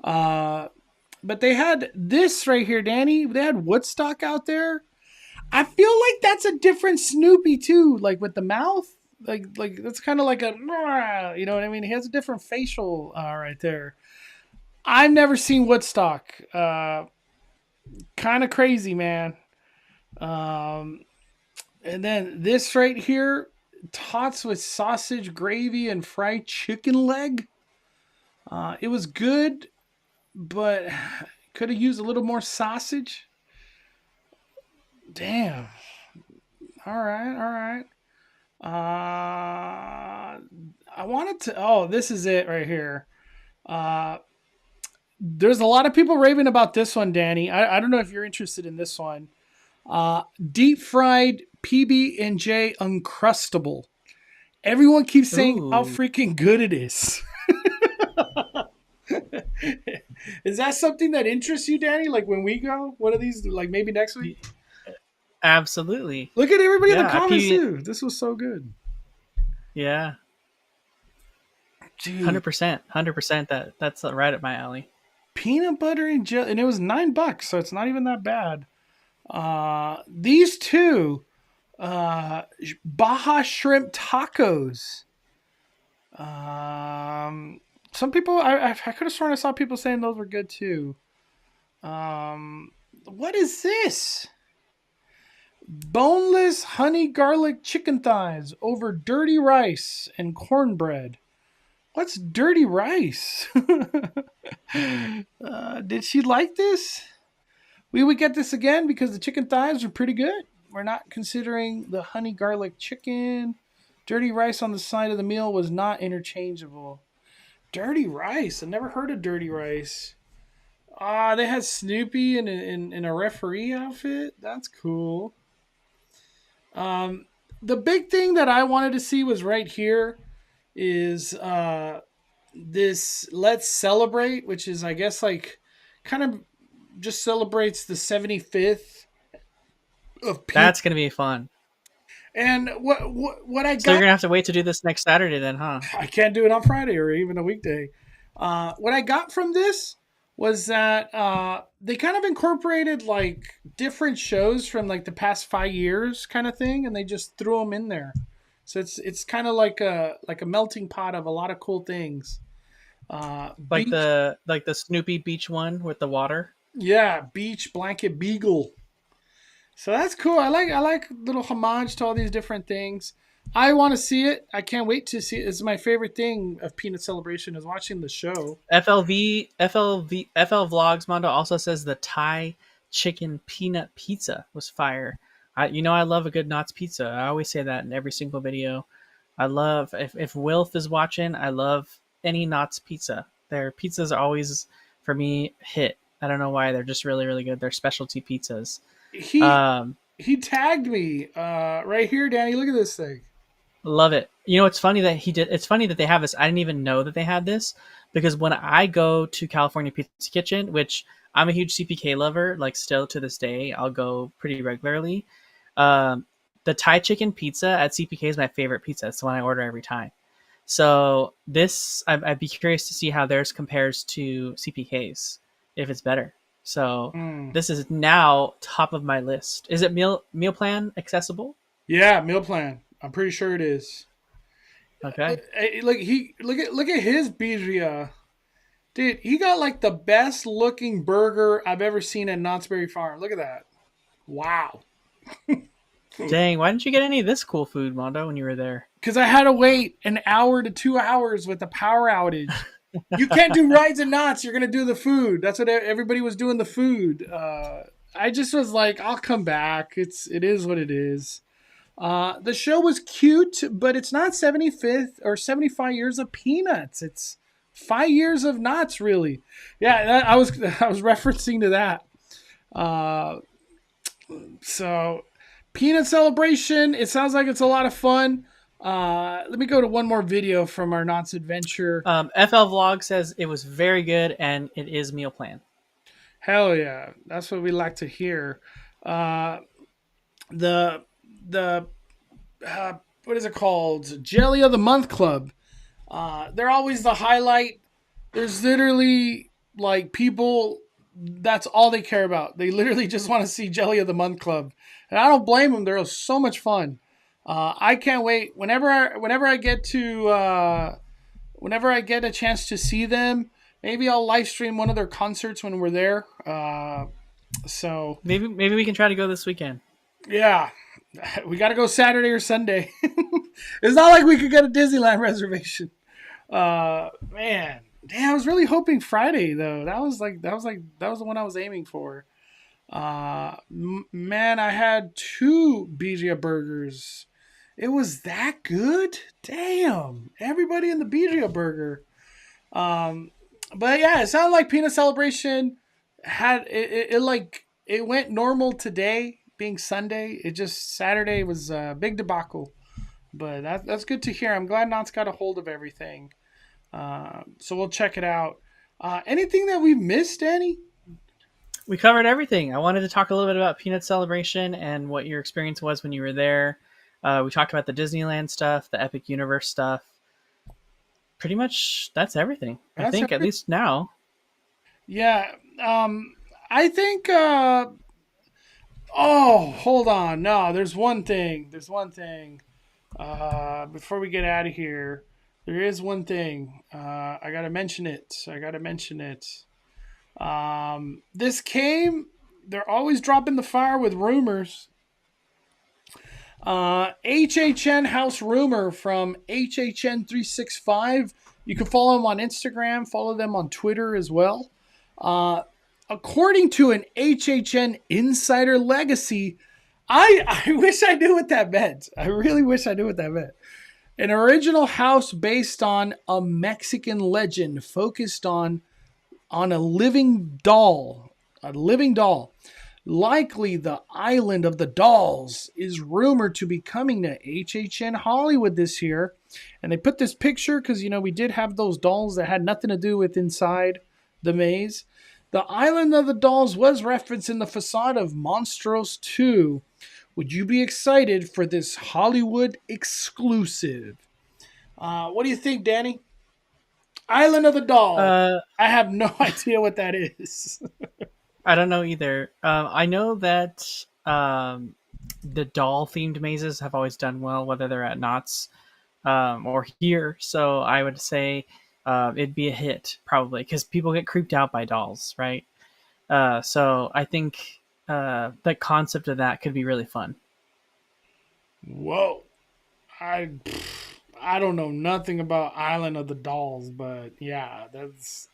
But they had this right here, Danny. They had Woodstock out there. I feel like that's a different Snoopy too, like with the mouth, like that's kind of like a, you know what I mean? He has a different facial right there. I've never seen Woodstock. Kind of crazy, man. And then this right here, tots with sausage gravy and fried chicken leg. It was good, but could have used a little more sausage. Damn. All right. I wanted to. Oh, this is it right here. There's a lot of people raving about this one, Danny. I don't know if you're interested in this one. Deep fried PB&J Uncrustable. Everyone keeps saying how freaking good it is. Is that something that interests you, Danny? Like when we go, one of these, like maybe next week? Absolutely. Look at everybody in the Yeah, comments too. This was so good. Yeah. Dude, 100%. 100%. That's right up my alley. peanut butter and jelly, and it was $9, so it's not even that bad. These two, Baja shrimp tacos. Some people, I could have sworn I saw people saying those were good too. What is this? Boneless honey garlic chicken thighs over dirty rice and cornbread. What's dirty rice? Did she like this? We would get this again because the chicken thighs are pretty good. We're not considering the honey garlic chicken. Dirty rice on the side of the meal was not interchangeable. Dirty rice. I never heard of dirty rice. They had Snoopy in a referee outfit. That's cool. The big thing that I wanted to see was right here is this Let's Celebrate, which is, I guess, like kind of just celebrates the 75th of Pete. That's going to be fun. And what I got... So you're going to have to wait to do this next Saturday then, huh? I can't do it on Friday or even a weekday. What I got from this was that they kind of incorporated like different shows from like the past 5 years kind of thing, and they just threw them in there. So it's kind of like a melting pot of a lot of cool things. Like the Snoopy beach one with the water. Yeah, beach blanket beagle. So that's cool. I like little homage to all these different things. I want to see it. I can't wait to see it. It's my favorite thing of Peanut Celebration is watching the show. FL Vlogs Mondo also says the Thai chicken peanut pizza was fire. I love a good Knott's pizza. I always say that in every single video. I love if Wilf is watching, I love any Knott's pizza. Their pizzas are always for me hit. I don't know why. They're just really, really good. They're specialty pizzas. He tagged me right here, Danny. Look at this thing. Love it. It's funny that he did. It's funny that they have this. I didn't even know that they had this because when I go to California Pizza Kitchen, which I'm a huge CPK lover, like still to this day, I'll go pretty regularly. The Thai chicken pizza at CPK is my favorite pizza. It's the one I order every time. So this, I'd be curious to see how theirs compares to CPK's, if it's better. So this is now top of my list. Is it meal plan accessible? Yeah, meal plan. I'm pretty sure it is. Okay. Look at his birria. Dude, he got like the best looking burger I've ever seen at Knott's Berry Farm. Look at that. Wow. Dang, why didn't you get any of this cool food, Mondo, when you were there? Because I had to wait an hour to 2 hours with the power outage. You can't do rides and Knott's. You're going to do the food. That's what everybody was doing, the food. I just was like, I'll come back. It is what it is. The show was cute, but it's not 75th or 75 years of Peanuts. It's 5 years of Knott's, really. Yeah, I was referencing to that. So, Peanut Celebration. It sounds like it's a lot of fun. Let me go to one more video from our Knott's adventure. FL Vlog says it was very good and it is meal plan. Hell yeah, that's what we like to hear. The what is it called? Jelly of the Month Club. They're always the highlight. There's literally like people. That's all they care about. They literally just want to see Jelly of the Month Club, and I don't blame them. They're so much fun. I can't wait. Whenever I get a chance to see them, maybe I'll live stream one of their concerts when we're there. So maybe we can try to go this weekend. Yeah, we got to go Saturday or Sunday. It's not like we could get a Disneyland reservation. Man, damn, I was really hoping Friday though. That was the one I was aiming for. Man, I had 2 birria burgers. It was that good? Damn. Everybody in the birria burger. But yeah, it sounded like Peanut Celebration had it went normal today, being Sunday. It just Saturday was a big debacle. But that's good to hear. I'm glad Knott's got a hold of everything. So we'll check it out. Anything that we missed, Danny? We covered everything. I wanted to talk a little bit about Peanut Celebration and what your experience was when you were there. We talked about the Disneyland stuff, the Epic Universe stuff. Pretty much that's everything. I think, at least now. Yeah. I think. Oh, hold on. No, there's one thing. There's one thing. Before we get out of here, there is one thing. I gotta mention it. I gotta mention it. This came. They're always dropping the fire with rumors. HHN House Rumor from HHN365. You can follow them on Instagram, follow them on Twitter as well. According to an HHN Insider Legacy, I wish I knew what that meant. I really wish I knew what that meant. An original house based on a Mexican legend focused on a living doll. A living doll. Likely the Island of the Dolls is rumored to be coming to HHN Hollywood this year. And they put this picture because, we did have those dolls that had nothing to do with inside the maze. The Island of the Dolls was referenced in the facade of Monstros 2. Would you be excited for this Hollywood exclusive? What do you think, Danny? Island of the Dolls. I have no idea what that is. I don't know either. I know that the doll-themed mazes have always done well, whether they're at Knott's or here. So I would say it'd be a hit, probably, because people get creeped out by dolls, right? So I think the concept of that could be really fun. Whoa. I don't know nothing about Island of the Dolls, but yeah, that's...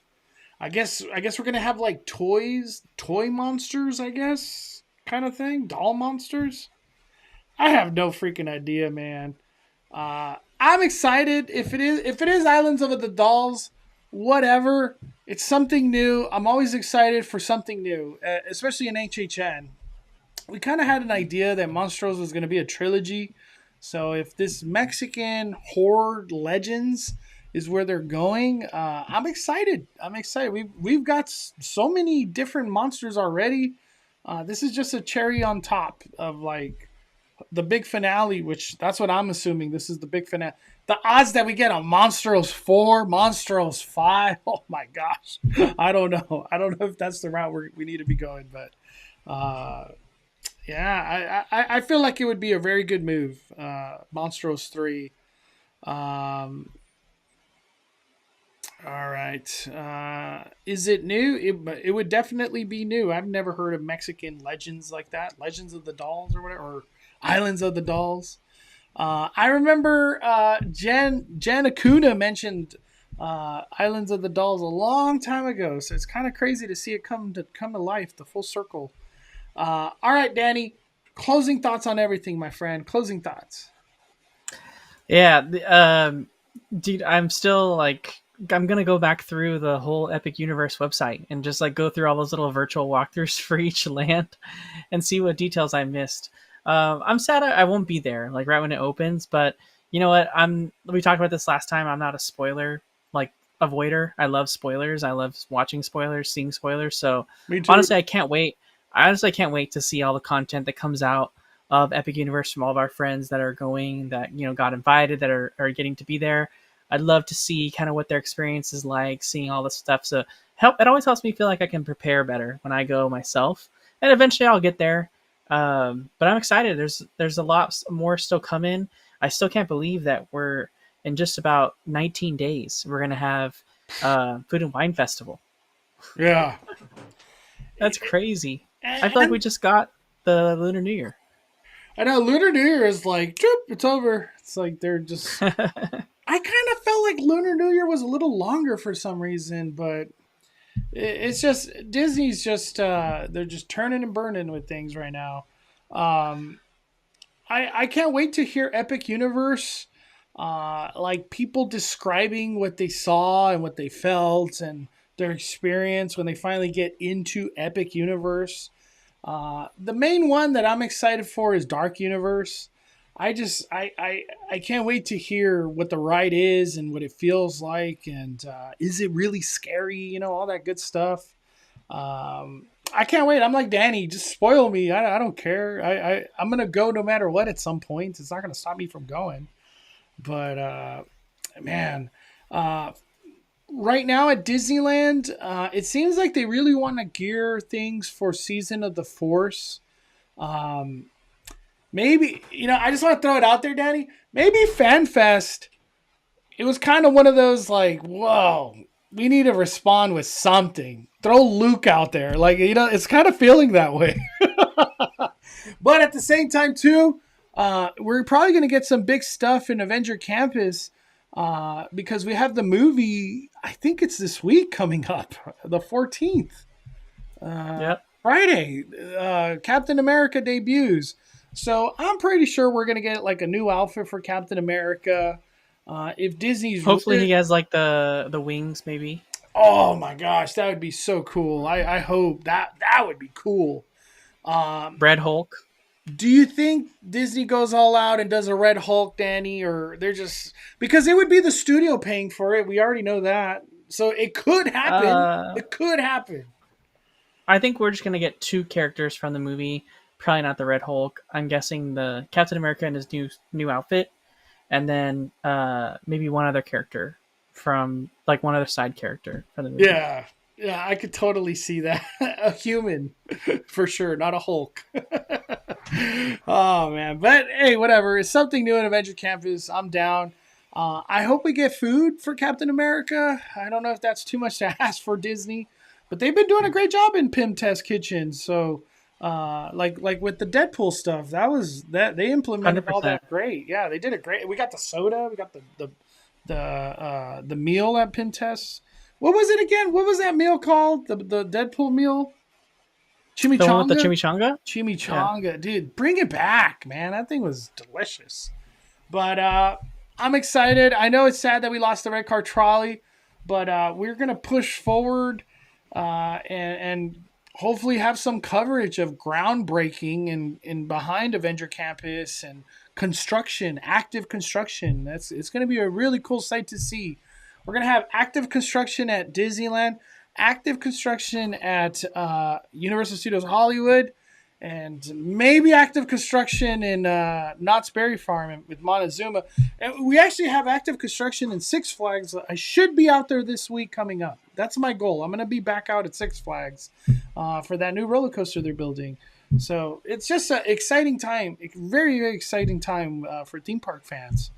I guess we're gonna have like toy monsters, I guess, kind of thing, doll monsters. I have no freaking idea, man. I'm excited if it is Islands of the Dolls, whatever. It's something new. I'm always excited for something new, especially in HHN. We kind of had an idea that Monstros was gonna be a trilogy, so if this Mexican horror legends is where they're going, I'm excited. We've got so many different monsters already. This is just a cherry on top of like the big finale, which that's what I'm assuming. This is the big finale. The odds that we get a Monstros 4, Monstros 5. Oh my gosh. I don't know. I don't know if that's the route we need to be going, but yeah, I feel like it would be a very good move. Monstros 3. All right. Is it new? It would definitely be new. I've never heard of Mexican legends like that. Legends of the Dolls or whatever. Or Islands of the Dolls. I remember Jen Acuna mentioned Islands of the Dolls a long time ago. So it's kind of crazy to see it come to life, the full circle. All right, Danny. Closing thoughts on everything, my friend. Closing thoughts. Yeah. Dude, I'm still like... I'm going to go back through the whole Epic Universe website and just like go through all those little virtual walkthroughs for each land and see what details I missed. I'm sad I won't be there like right when it opens, but you know what? We talked about this last time. I'm not a spoiler like avoider. I love spoilers. I love watching spoilers, seeing spoilers. So honestly, I can't wait. I honestly can't wait to see all the content that comes out of Epic Universe from all of our friends that are going, that, got invited, that are getting to be there. I'd love to see kind of what their experience is like, seeing all this stuff. So it always helps me feel like I can prepare better when I go myself. And eventually I'll get there. But I'm excited. There's a lot more still coming. I still can't believe that we're in just about 19 days. We're going to have Food and Wine Festival. Yeah. That's crazy. I feel like we just got the Lunar New Year. I know Lunar New Year is like, it's over. It's like they're just... I kind of felt like Lunar New Year was a little longer for some reason, but it's just Disney's just they're just turning and burning with things right now. I can't wait to hear Epic Universe, like people describing what they saw and what they felt and their experience when they finally get into Epic Universe. The main one that I'm excited for is Dark Universe. I can't wait to hear what the ride is and what it feels like, and is it really scary? All that good stuff. I can't wait. I'm like Danny. Just spoil me. I don't care. I'm gonna go no matter what. At some point, it's not gonna stop me from going. But man, right now at Disneyland, it seems like they really want to gear things for Season of the Force. Maybe, I just want to throw it out there, Danny. Maybe FanFest, it was kind of one of those like, whoa, we need to respond with something. Throw Luke out there. Like, it's kind of feeling that way. But at the same time, too, we're probably going to get some big stuff in Avenger Campus because we have the movie, I think it's this week coming up, the 14th. Yep. Friday, Captain America debuts. So I'm pretty sure we're going to get like a new outfit for Captain America. If Disney's... Hopefully he has like the wings maybe. Oh my gosh, that would be so cool. I hope that would be cool. Red Hulk. Do you think Disney goes all out and does a Red Hulk, Danny, or they're just... Because it would be the studio paying for it. We already know that. So it could happen. It could happen. I think we're just going to get 2 characters from the movie. Probably not the Red Hulk. I'm guessing the Captain America in his new outfit. And then maybe one other character from, like, one other side character from the movie. Yeah, I could totally see that. A human, for sure, not a Hulk. Oh, man. But, hey, whatever. It's something new in Avenger Campus. I'm down. I hope we get food for Captain America. I don't know if that's too much to ask for Disney. But they've been doing a great job in Pym Test Kitchen. So, like with the Deadpool stuff, that they implemented 100%. all that great. Yeah, they did it great. We got the soda. We got the meal at Pym Test. What was it again? What was that meal called? The Deadpool meal? Chimichanga? The one with the chimichanga? Chimichanga. Yeah. Dude, bring it back, man. That thing was delicious. But I'm excited. I know it's sad that we lost the red car trolley, but we're going to push forward and hopefully have some coverage of groundbreaking and behind Avenger Campus and construction, active construction. It's going to be a really cool sight to see. We're going to have active construction at Disneyland, active construction at Universal Studios Hollywood, and maybe active construction in Knott's Berry Farm with Montezuma. And we actually have active construction in Six Flags. I should be out there this week coming up. That's my goal. I'm going to be back out at Six Flags for that new roller coaster they're building. So it's just an exciting time, very, very exciting time for theme park fans.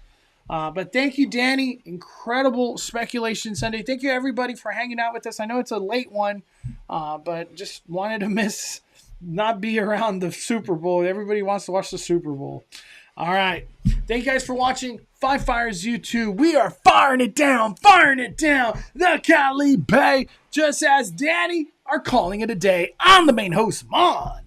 But thank you, Danny. Incredible Speculation Sunday. Thank you, everybody, for hanging out with us. I know it's a late one, but just wanted to not be around the Super Bowl. Everybody wants to watch the Super Bowl. All right. Thank you guys for watching Five Fires YouTube. We are firing it down. The Cali Bay, just as Danny are calling it a day. I'm the main host, Mondo.